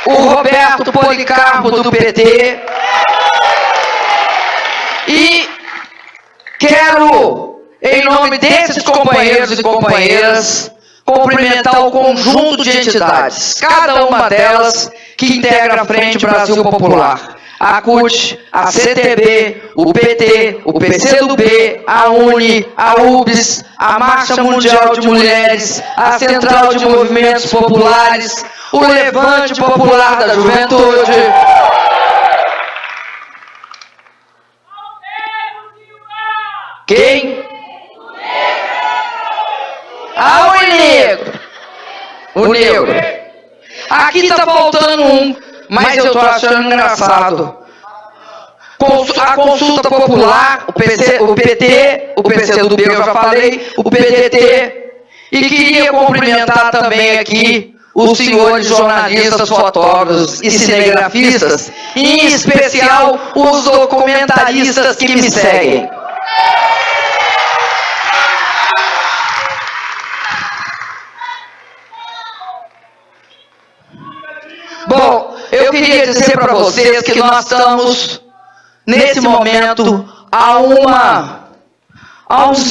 O Roberto Policarpo, do PT. E quero, em nome desses companheiros e companheiras, cumprimentar o conjunto de entidades, cada uma delas que integra a Frente Brasil Popular. A CUT, a CTB, o PT, o PCdoB, a UNE, a UBS, a Marcha Mundial de Mulheres, a Central de Movimentos Populares, o Levante Popular da Juventude. Quem? Ah, o negro. O negro. Aqui tá faltando um, mas eu tô achando engraçado. A Consulta Popular, o PT, o PCdoB eu já falei, o PDT. E queria cumprimentar também aqui os senhores jornalistas, fotógrafos e cinegrafistas, em especial os documentaristas que me seguem. Bom, eu queria dizer para vocês que nós estamos, nesse momento, há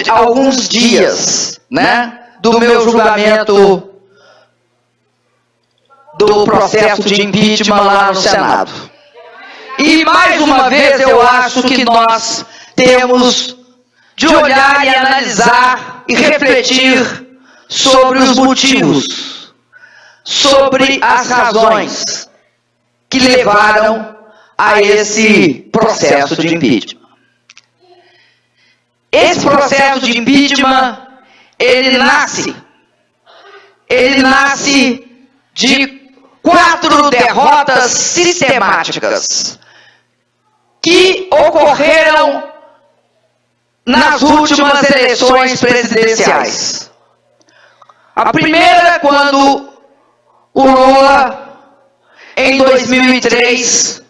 alguns dias, né, do meu julgamento do processo de impeachment lá no Senado. E, mais uma vez, eu acho que nós temos de olhar e analisar e refletir sobre os motivos, sobre as razões que levaram a esse processo de impeachment. Esse processo de impeachment, ele nasce de 4 derrotas sistemáticas que ocorreram nas últimas eleições presidenciais. A primeira, quando o Lula, em 2003,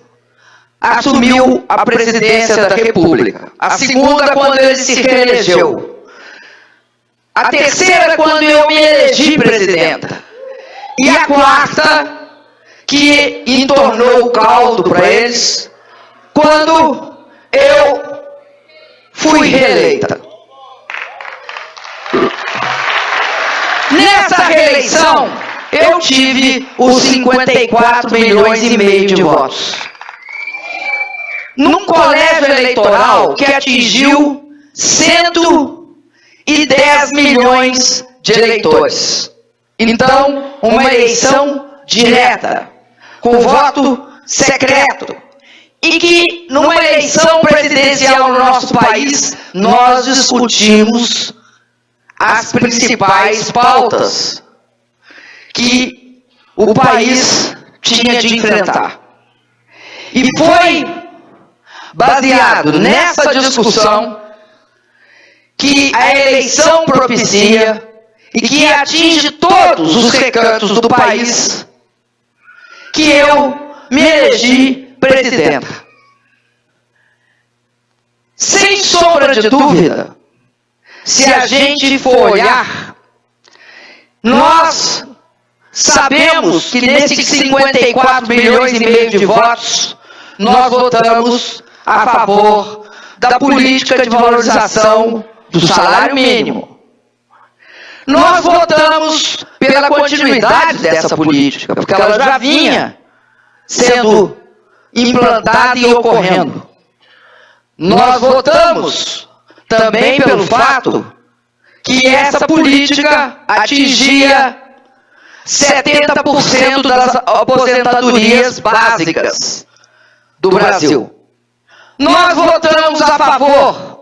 assumiu a presidência da República. A segunda, quando ele se reelegeu. A terceira, quando eu me elegi presidenta. E a quarta, que entornou o caldo para eles, quando eu fui reeleita. Nessa reeleição, eu tive os 54,5 milhões de votos. Num colégio eleitoral que atingiu 110 milhões de eleitores. Então, uma eleição direta, com voto secreto. E que, numa eleição presidencial no nosso país, nós discutimos as principais pautas que o país tinha de enfrentar. E foi baseado nessa discussão que a eleição propicia e que atinge todos os recantos do país, que eu me elegi presidenta. Sem sombra de dúvida, se a gente for olhar, nós sabemos que nesses 54 milhões e meio de votos, nós votamos a favor da política de valorização do salário mínimo. Nós votamos pela continuidade dessa política, porque ela já vinha sendo implantada e ocorrendo. Nós votamos também pelo fato que essa política atingia 70% das aposentadorias básicas do Brasil. Nós votamos a favor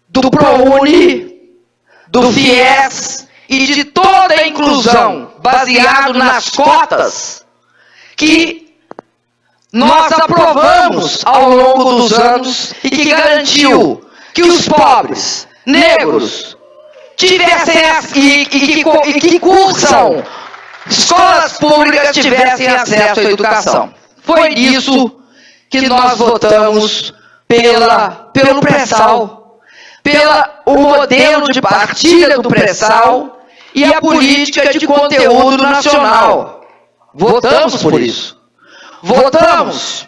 do ProUni, do FIES e de toda a inclusão baseado nas cotas que nós aprovamos ao longo dos anos e que garantiu que os pobres, negros, tivessem e que cursam escolas públicas tivessem acesso à educação. Foi nisso que nós votamos pelo pré-sal, o modelo de partilha do pré-sal e a política de conteúdo nacional. Votamos por isso. Votamos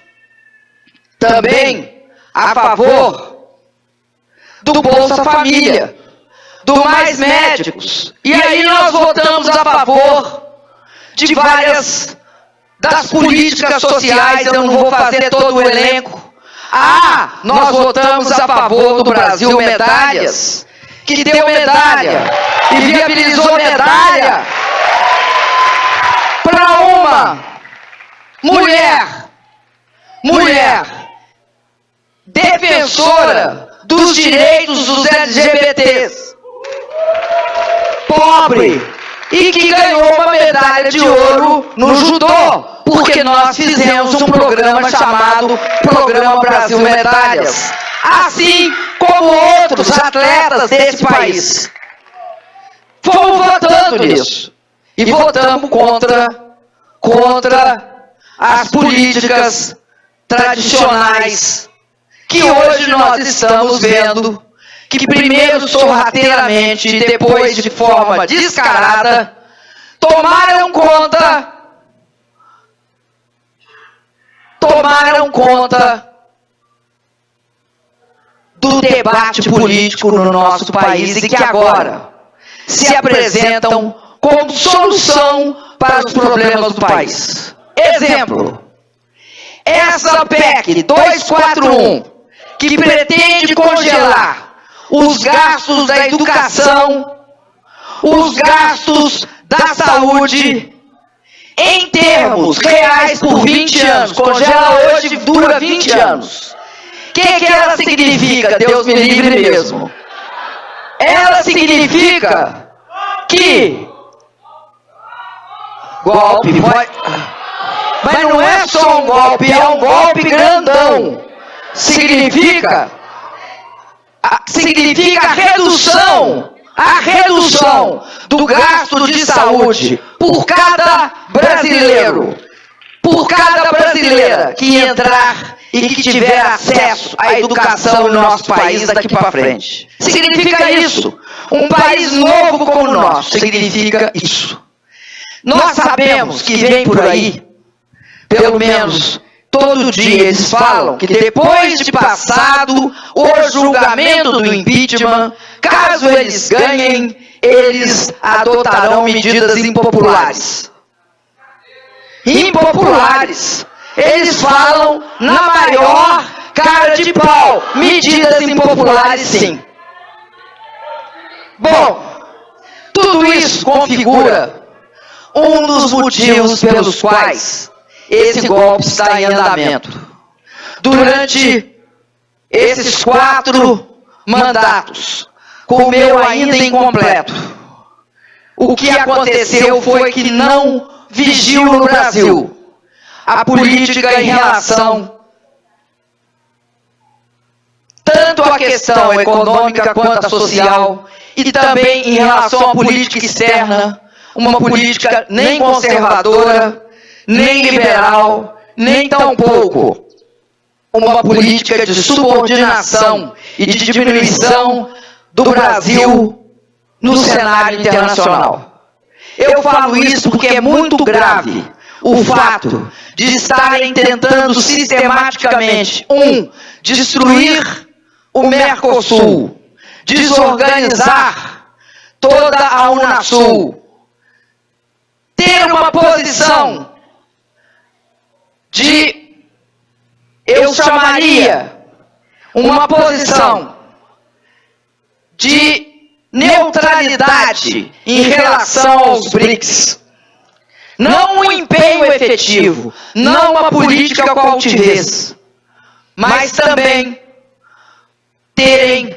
também a favor do Bolsa Família, do Mais Médicos. E aí nós votamos a favor de várias das políticas sociais, eu não vou fazer todo o elenco. Nós votamos a favor do Brasil Medalhas, que deu medalha e viabilizou medalha para uma mulher defensora dos direitos dos LGBTs, pobre, e que ganhou uma medalha de ouro no judô, porque nós fizemos um programa chamado Programa Brasil Medalhas, assim como outros atletas desse país. Fomos votando nisso e votamos contra as políticas tradicionais que hoje nós estamos vendo que primeiro sorrateiramente e depois de forma descarada tomaram conta do debate político no nosso país e que agora se apresentam como solução para os problemas do país. Exemplo, essa PEC 241, que pretende congelar os gastos da educação, os gastos da saúde, em termos reais por 20 anos. Congela hoje, dura 20 anos. O que ela significa? Deus me livre mesmo. Ela significa que golpe, mas não é só um golpe, é um golpe grandão. Significa a redução do gasto de saúde por cada brasileiro, por cada brasileira que entrar e que tiver acesso à educação no nosso país daqui para frente. Significa isso. Um país novo como o nosso significa isso. Nós sabemos que vem por aí, pelo menos todo dia eles falam que depois de passado o julgamento do impeachment, caso eles ganhem, eles adotarão medidas impopulares. Impopulares. Eles falam na maior cara de pau. Medidas impopulares, sim. Bom, tudo isso configura um dos motivos pelos quais esse golpe está em andamento. Durante esses 4 mandatos, com o meu ainda incompleto, o que aconteceu foi que não vigiu no Brasil a política em relação tanto à questão econômica quanto à social e também em relação à política externa, uma política nem conservadora, nem liberal, nem tampouco uma política de subordinação e de diminuição do Brasil no cenário internacional. Eu falo isso porque é muito grave o fato de estarem tentando sistematicamente, destruir o Mercosul, desorganizar toda a Unasul, ter uma posição de, eu chamaria, uma posição de neutralidade em relação aos BRICS. Não um empenho efetivo, não uma política com altivez, mas também terem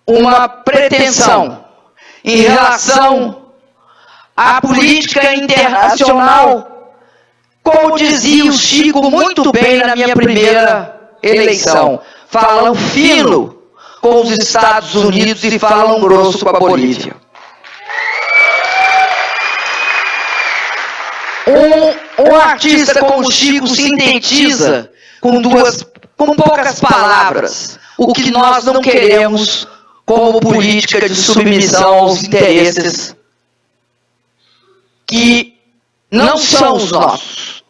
uma pretensão em relação à política internacional, como dizia o Chico muito bem na minha primeira eleição, falam fino com os Estados Unidos e falam grosso com a Bolívia. Um artista como o Chico sintetiza com poucas palavras o que nós não queremos como política de submissão aos interesses que não são os nossos.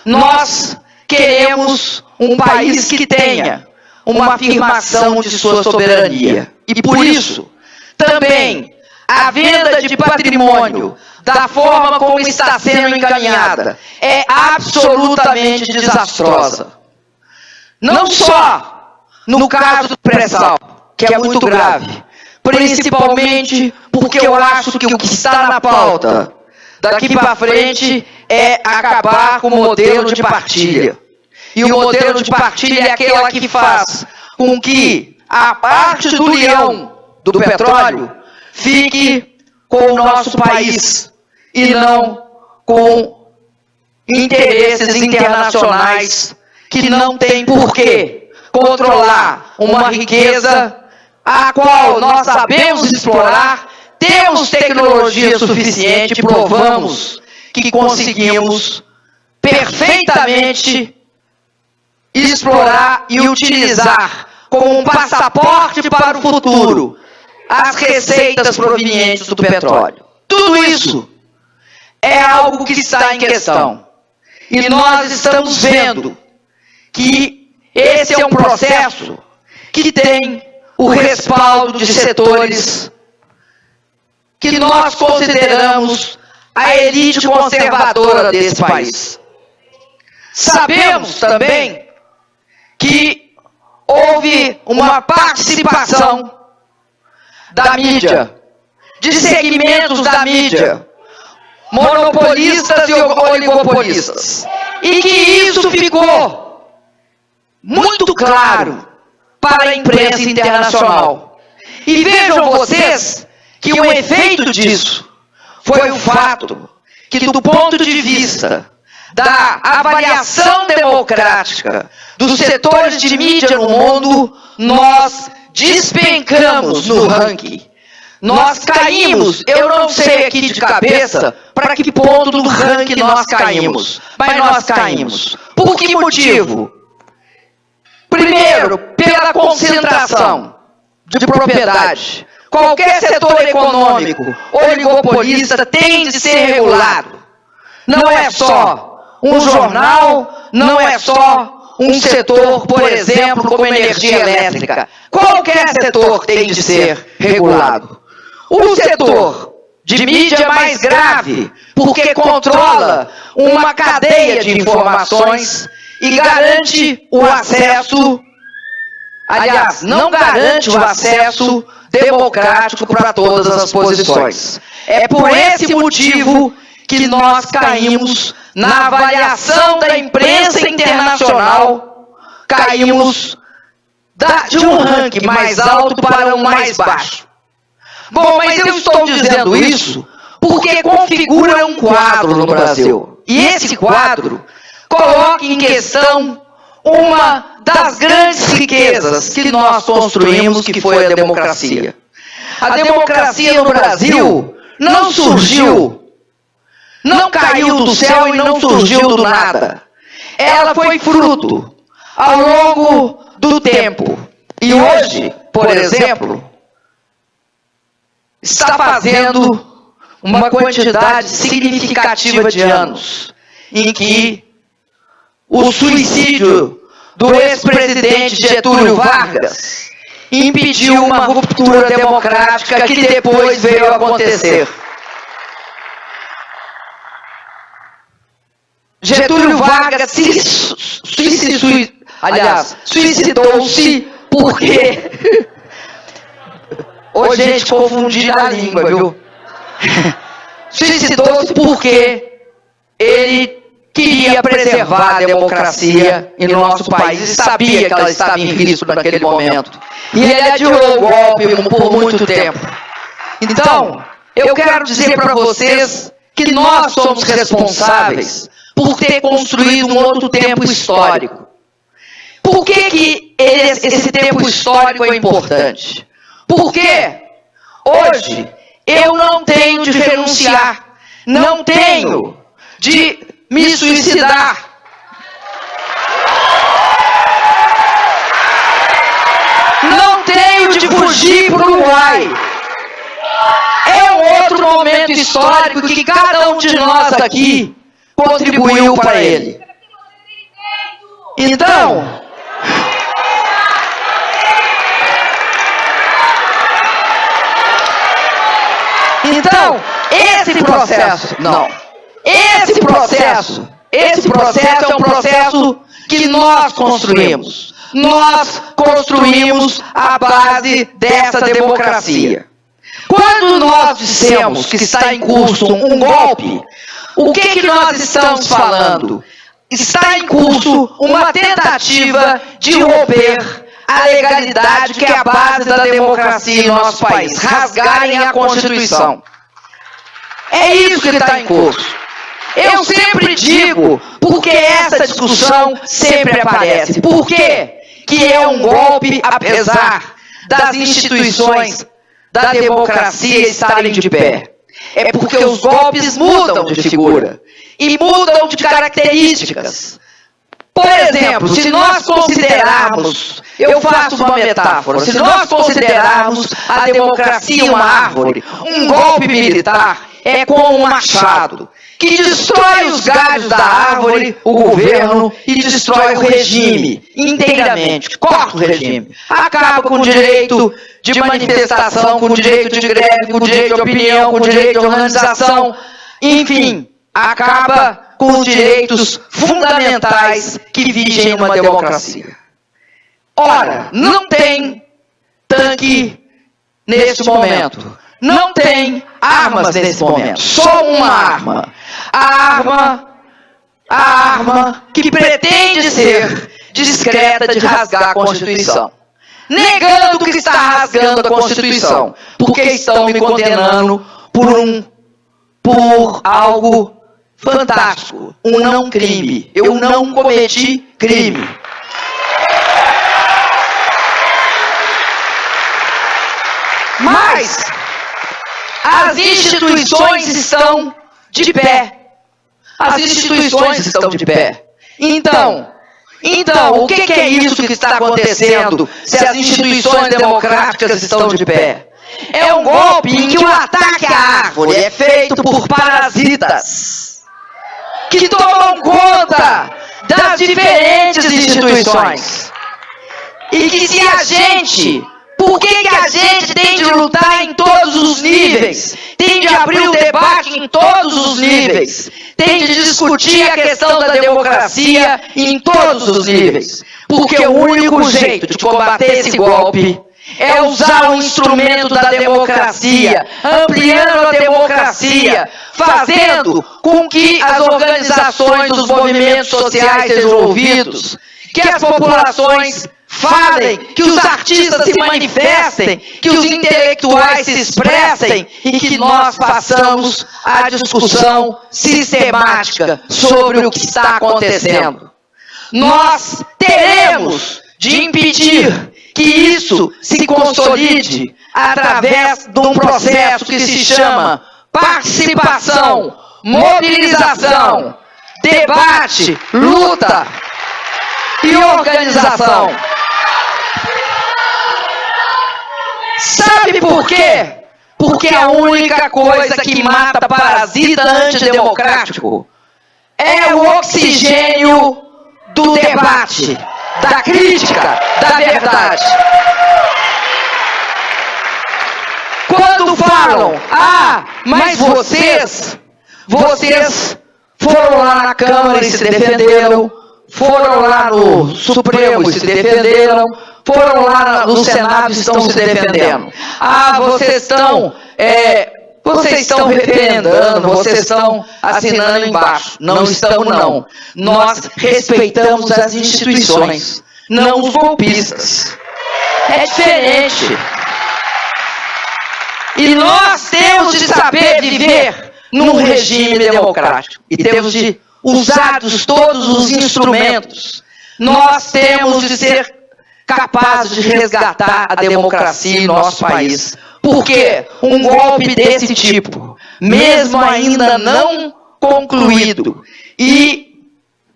Nós queremos um país que tenha uma afirmação de sua soberania. E por isso, também, a venda de patrimônio, da forma como está sendo encaminhada, é absolutamente desastrosa. Não só no caso do pré-sal, que é muito grave, principalmente porque eu acho que o que está na pauta daqui para frente é acabar com o modelo de partilha. E o modelo de partilha é aquela que faz com que a parte do leão do petróleo fique com o nosso país e não com interesses internacionais que não têm por que controlar uma riqueza a qual nós sabemos explorar, temos tecnologia suficiente, provamos que conseguimos perfeitamente explorar e utilizar como um passaporte para o futuro as receitas provenientes do petróleo. Tudo isso é algo que está em questão. E nós estamos vendo que esse é um processo que tem o respaldo de setores que nós consideramos a elite conservadora desse país. Sabemos também que houve uma participação da mídia, de segmentos da mídia, monopolistas e oligopolistas, e que isso ficou muito claro para a imprensa internacional. E vejam vocês que o efeito disso foi o fato que, do ponto de vista da avaliação democrática dos setores de mídia no mundo, nós despencamos no ranking. Nós caímos, eu não sei aqui de cabeça para que ponto do ranking nós caímos, mas nós caímos. Por que motivo? Primeiro, pela concentração de propriedade. Qualquer setor econômico oligopolista tem de ser regulado. Não é só um jornal, não é só um setor, por exemplo, como energia elétrica. Qualquer setor tem de ser regulado. O setor de mídia é mais grave, porque controla uma cadeia de informações e garante o acesso, aliás, não garante o acesso democrático para todas as posições. É por esse motivo que nós caímos na avaliação da imprensa internacional, caímos de um ranking mais alto para um mais baixo. Bom, mas eu estou dizendo isso porque configura um quadro no Brasil. E esse quadro coloca em questão uma das grandes riquezas que nós construímos, que foi a democracia. A democracia no Brasil não surgiu, não caiu do céu e não surgiu do nada. Ela foi fruto ao longo do tempo. E hoje, por exemplo, está fazendo uma quantidade significativa de anos em que o suicídio do ex-presidente Getúlio Vargas impediu uma ruptura democrática que depois veio a acontecer. Getúlio Vargas suicidou-se porque... Ô, gente, confundi a língua, viu? Suicidou-se porque ele queria preservar a democracia em nosso país e sabia que ela estava em risco naquele momento. E ele adiou o golpe por muito tempo. Então, eu quero dizer para vocês que nós somos responsáveis por ter construído um outro tempo histórico. Por que esse tempo histórico é importante? Porque hoje eu não tenho de renunciar, não tenho de me suicidar. Não tenho de fugir para o Uruguai. É um outro momento histórico que cada um de nós aqui contribuiu para ele. Então, esse processo é um processo que nós construímos. Nós construímos a base dessa democracia. Quando nós dissemos que está em curso um golpe, o que nós estamos falando? Está em curso uma tentativa de romper a legalidade que é a base da democracia em nosso país, rasgarem a Constituição. É isso que está em curso. Eu sempre digo, porque essa discussão sempre aparece, por que é um golpe, apesar das instituições da democracia estarem de pé? É porque os golpes mudam de figura e mudam de características. Por exemplo, se nós considerarmos, eu faço uma metáfora, se nós considerarmos a democracia uma árvore, um golpe militar é como um machado, que destrói os galhos da árvore, o governo, e destrói o regime inteiramente, corta o regime. Acaba com o direito de manifestação, com o direito de greve, com o direito de opinião, com o direito de organização, enfim, acaba com os direitos fundamentais que vigem uma democracia. Ora, não tem tanque neste momento. Não tem armas nesse momento. Só uma arma. A arma que pretende ser discreta de rasgar a Constituição. Negando que está rasgando a Constituição. Porque estão me condenando por algo fantástico. Um não crime. Eu não cometi crime. Mas as instituições estão de pé. As instituições estão de pé. Então, o que é isso que está acontecendo se as instituições democráticas estão de pé? É um golpe em que o ataque à árvore é feito por parasitas que tomam conta das diferentes instituições. E que se a gente... Por que a gente tem de lutar em todos os níveis? Tem de abrir o debate em todos os níveis? Tem de discutir a questão da democracia em todos os níveis? Porque o único jeito de combater esse golpe é usar o instrumento da democracia, ampliando a democracia, fazendo com que as organizações dos movimentos sociais sejam ouvidos, que as populações falem, que os artistas se manifestem, que os intelectuais se expressem e que nós façamos a discussão sistemática sobre o que está acontecendo. Nós teremos de impedir que isso se consolide através de um processo que se chama participação, mobilização, debate, luta e organização. Sabe por quê? porque a única coisa que mata parasita antidemocrático é o oxigênio do debate, da crítica, da verdade. Quando falam, mas vocês foram lá na Câmara e se defenderam, foram lá no Supremo e se defenderam, foram lá no Senado e estão se defendendo. Vocês estão referendando, vocês estão assinando embaixo. Não estamos, não. Nós respeitamos as instituições, não os golpistas. É diferente. E nós temos de saber viver num regime democrático. E temos de usar todos os instrumentos. Nós temos de ser capazes de resgatar a democracia em nosso país. Porque um golpe desse tipo, mesmo ainda não concluído, e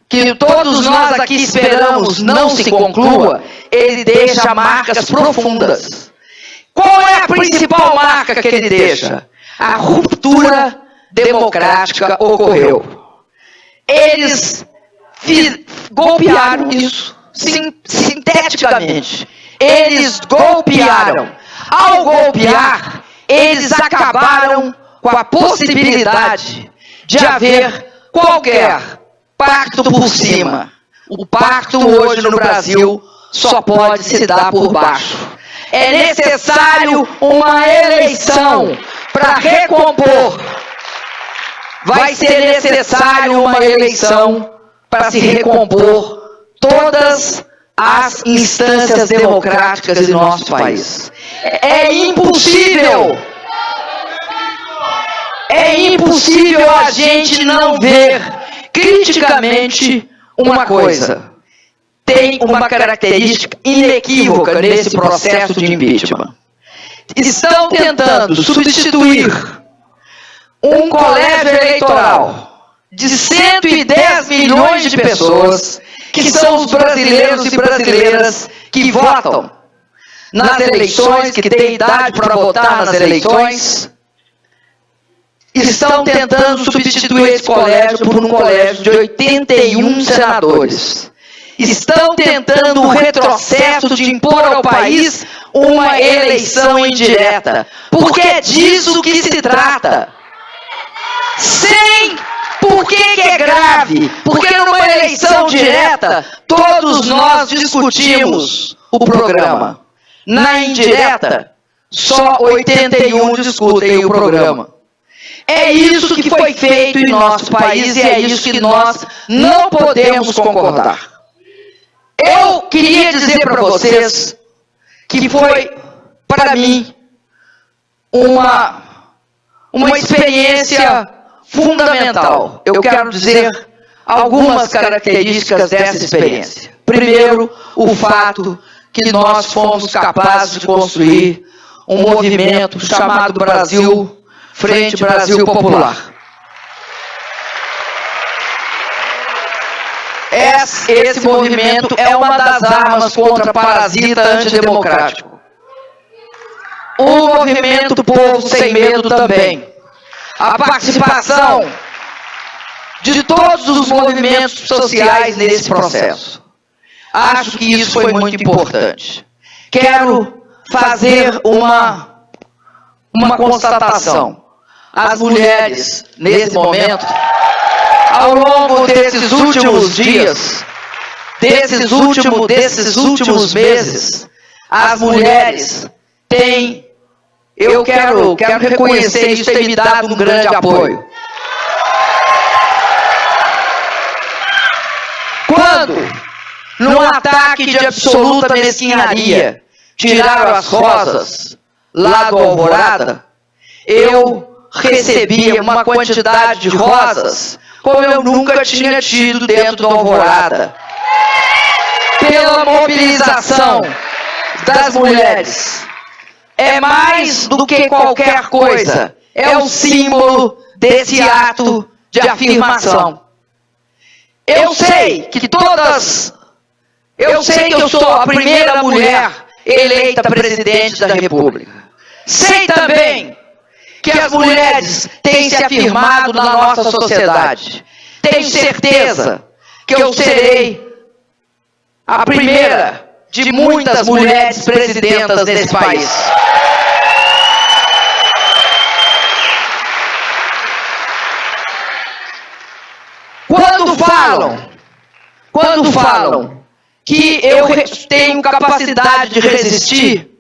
que todos nós aqui esperamos não se conclua, ele deixa marcas profundas. Qual é a principal marca que ele deixa? A ruptura democrática ocorreu. Eles golpearam isso, sinteticamente. Eles golpearam. Ao golpear, eles acabaram com a possibilidade de haver qualquer pacto por cima. O pacto hoje no Brasil só pode se dar por baixo. É necessário uma eleição para recompor. Vai ser necessário uma eleição para se recompor todas as instâncias democráticas em nosso país. É impossível a gente não ver criticamente uma coisa. Tem uma característica inequívoca nesse processo de impeachment. Estão tentando substituir um colégio eleitoral de 110 milhões de pessoas, que são os brasileiros e brasileiras que votam nas eleições, que têm idade para votar nas eleições, estão tentando substituir esse colégio por um colégio de 81 senadores. Estão tentando um retrocesso de impor ao país uma eleição indireta. Porque é disso que se trata. Por que é grave? Porque numa eleição direta, todos nós discutimos o programa. Na indireta, só 81 discutem o programa. É isso que foi feito em nosso país e é isso que nós não podemos concordar. Eu queria dizer para vocês que foi, para mim, uma experiência fundamental. Eu quero dizer algumas características dessa experiência. Primeiro, o fato que nós fomos capazes de construir um movimento chamado Frente Brasil Popular. Esse movimento é uma das armas contra parasita antidemocrático. O movimento Povo Sem Medo também. A participação de todos os movimentos sociais nesse processo. Acho que isso foi muito importante. Quero fazer uma constatação. As mulheres, nesse momento, ao longo desses últimos dias, desses últimos meses, as mulheres têm, eu quero reconhecer isso, tem me dado um grande apoio. Quando, num ataque de absoluta mesquinharia, tiraram as rosas lá do Alvorada, eu recebi uma quantidade de rosas como eu nunca tinha tido dentro do Alvorada. Pela mobilização das mulheres. É mais do que qualquer coisa. É o símbolo desse ato de afirmação. Eu sei que eu sou a primeira mulher eleita presidente da República. Sei também que as mulheres têm se afirmado na nossa sociedade. Tenho certeza que eu serei a primeira de muitas mulheres presidentas desse país. Quando falam que eu tenho capacidade de resistir,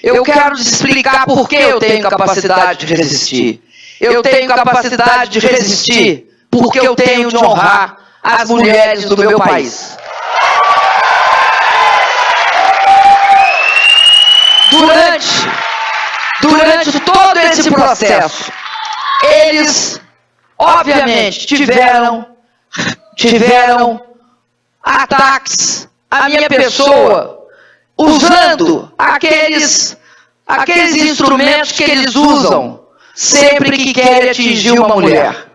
eu quero te explicar por que eu tenho capacidade de resistir. Eu tenho capacidade de resistir porque eu tenho de honrar as mulheres do meu país. Durante todo esse processo, eles, obviamente, tiveram ataques à minha pessoa, usando aqueles instrumentos que eles usam sempre que querem atingir uma mulher.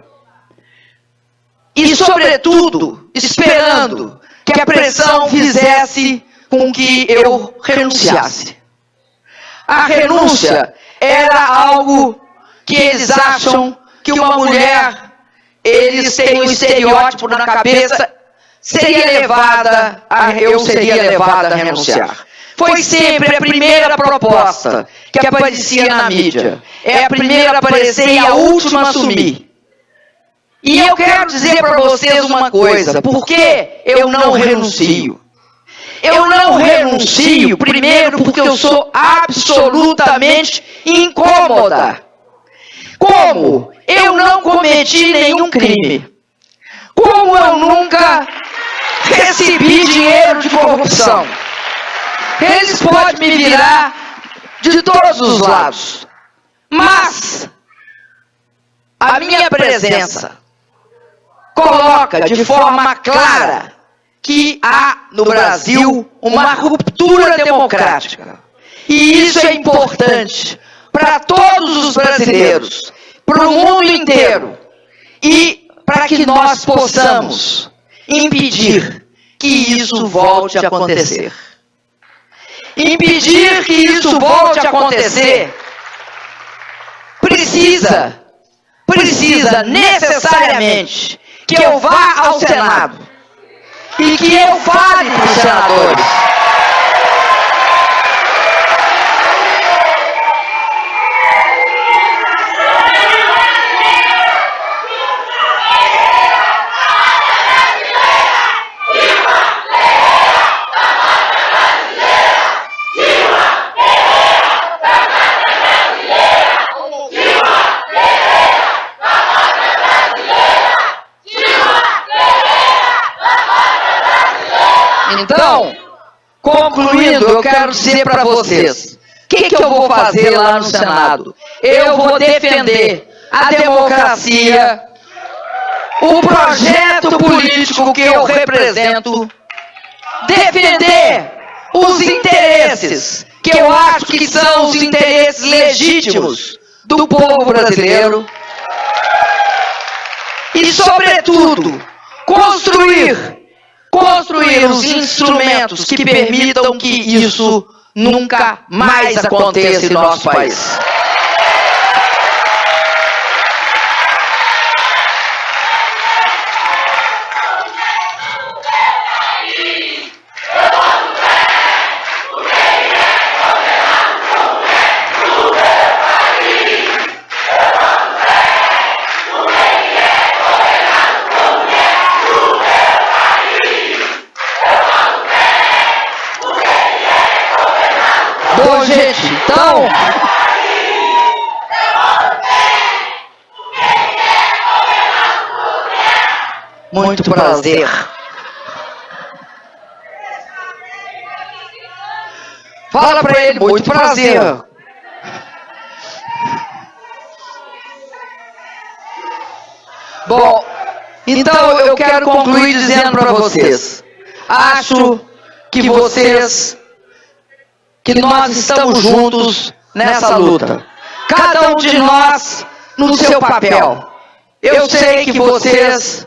E, sobretudo, esperando que a pressão fizesse com que eu renunciasse. A renúncia era algo que eles acham que uma mulher, eles têm um estereótipo na cabeça, eu seria levada a renunciar. Foi sempre a primeira proposta que aparecia na mídia. É a primeira a aparecer e a última a sumir. E eu quero dizer para vocês uma coisa, por que eu não renuncio? Eu não renuncio, primeiro, porque eu sou absolutamente incômoda. Como eu não cometi nenhum crime. Como eu nunca recebi dinheiro de corrupção. Eles podem me virar de todos os lados. Mas a minha presença coloca de forma clara que há no Brasil uma ruptura democrática. E isso é importante para todos os brasileiros, para o mundo inteiro, e para que nós possamos impedir que isso volte a acontecer. Impedir que isso volte a acontecer precisa necessariamente que eu vá ao Senado e que eu fale para os senadores. Então, concluindo, eu quero dizer para vocês, o que eu vou fazer lá no Senado? Eu vou defender a democracia, o projeto político que eu represento, defender os interesses, que eu acho que são os interesses legítimos do povo brasileiro, e, sobretudo, construir os instrumentos que permitam que isso nunca mais aconteça em nosso país. Bom, gente, então... Muito prazer. Fala pra ele, muito prazer. Bom, então eu quero concluir dizendo para vocês. Acho que nós estamos juntos nessa luta. Cada um de nós no seu papel. Eu sei que vocês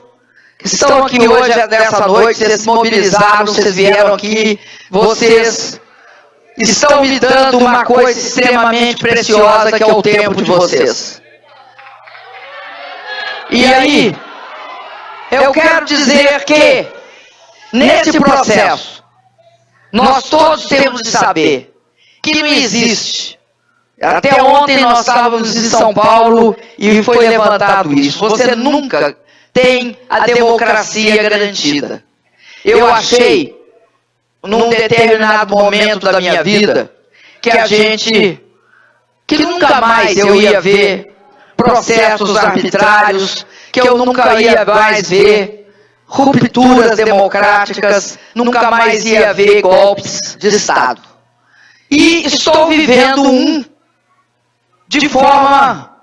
estão aqui hoje, nessa noite, vocês se mobilizaram, vocês vieram aqui, vocês estão me dando uma coisa extremamente preciosa que é o tempo de vocês. E aí, eu quero dizer que, nesse processo, nós todos temos de saber que não existe. Até ontem nós estávamos em São Paulo e foi levantado isso. Você nunca tem a democracia garantida. Eu achei, num determinado momento da minha vida, que nunca mais eu ia ver processos arbitrários, que eu nunca ia mais ver rupturas democráticas, nunca mais ia ver golpes de Estado. E estou vivendo de forma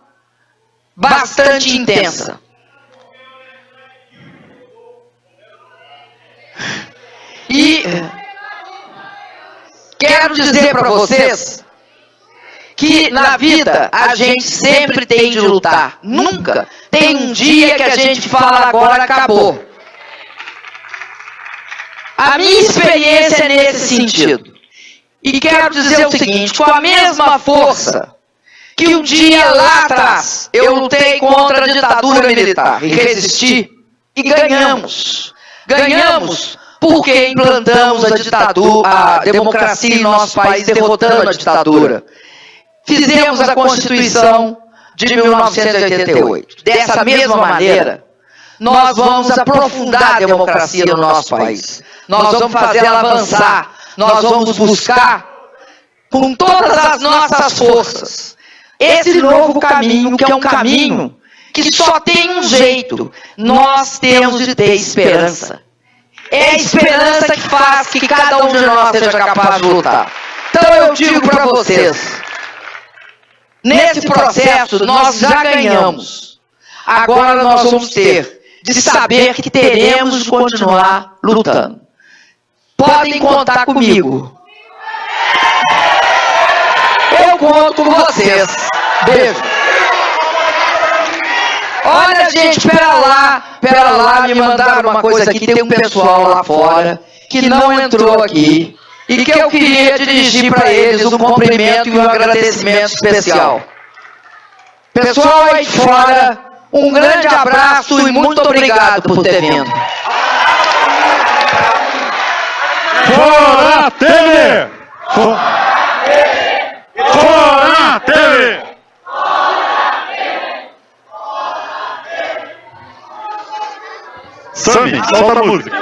bastante intensa. E quero dizer para vocês que na vida a gente sempre tem de lutar. Nunca tem um dia que a gente fala agora acabou. A minha experiência é nesse sentido. E quero dizer o seguinte, com a mesma força que um dia lá atrás eu lutei contra a ditadura militar e resisti, e ganhamos. Ganhamos porque implantamos a democracia em nosso país, derrotando a ditadura. Fizemos a Constituição de 1988. Dessa mesma maneira, nós vamos aprofundar a democracia no nosso país. Nós vamos fazer ela avançar. Nós vamos buscar, com todas as nossas forças, esse novo caminho, que é um caminho que só tem um jeito. Nós temos de ter esperança. É a esperança que faz que cada um de nós seja capaz de lutar. Então eu digo para vocês, nesse processo nós já ganhamos. Agora nós vamos ter de saber que teremos de continuar lutando. Podem contar comigo. Eu conto com vocês. Beijo. Olha, gente, pera lá, me mandaram uma coisa aqui, tem um pessoal lá fora que não entrou aqui e que eu queria dirigir para eles um cumprimento e um agradecimento especial. Pessoal aí de fora, um grande abraço e muito obrigado por ter vindo.
Fora TV! Fora TV! Sami, solta a música.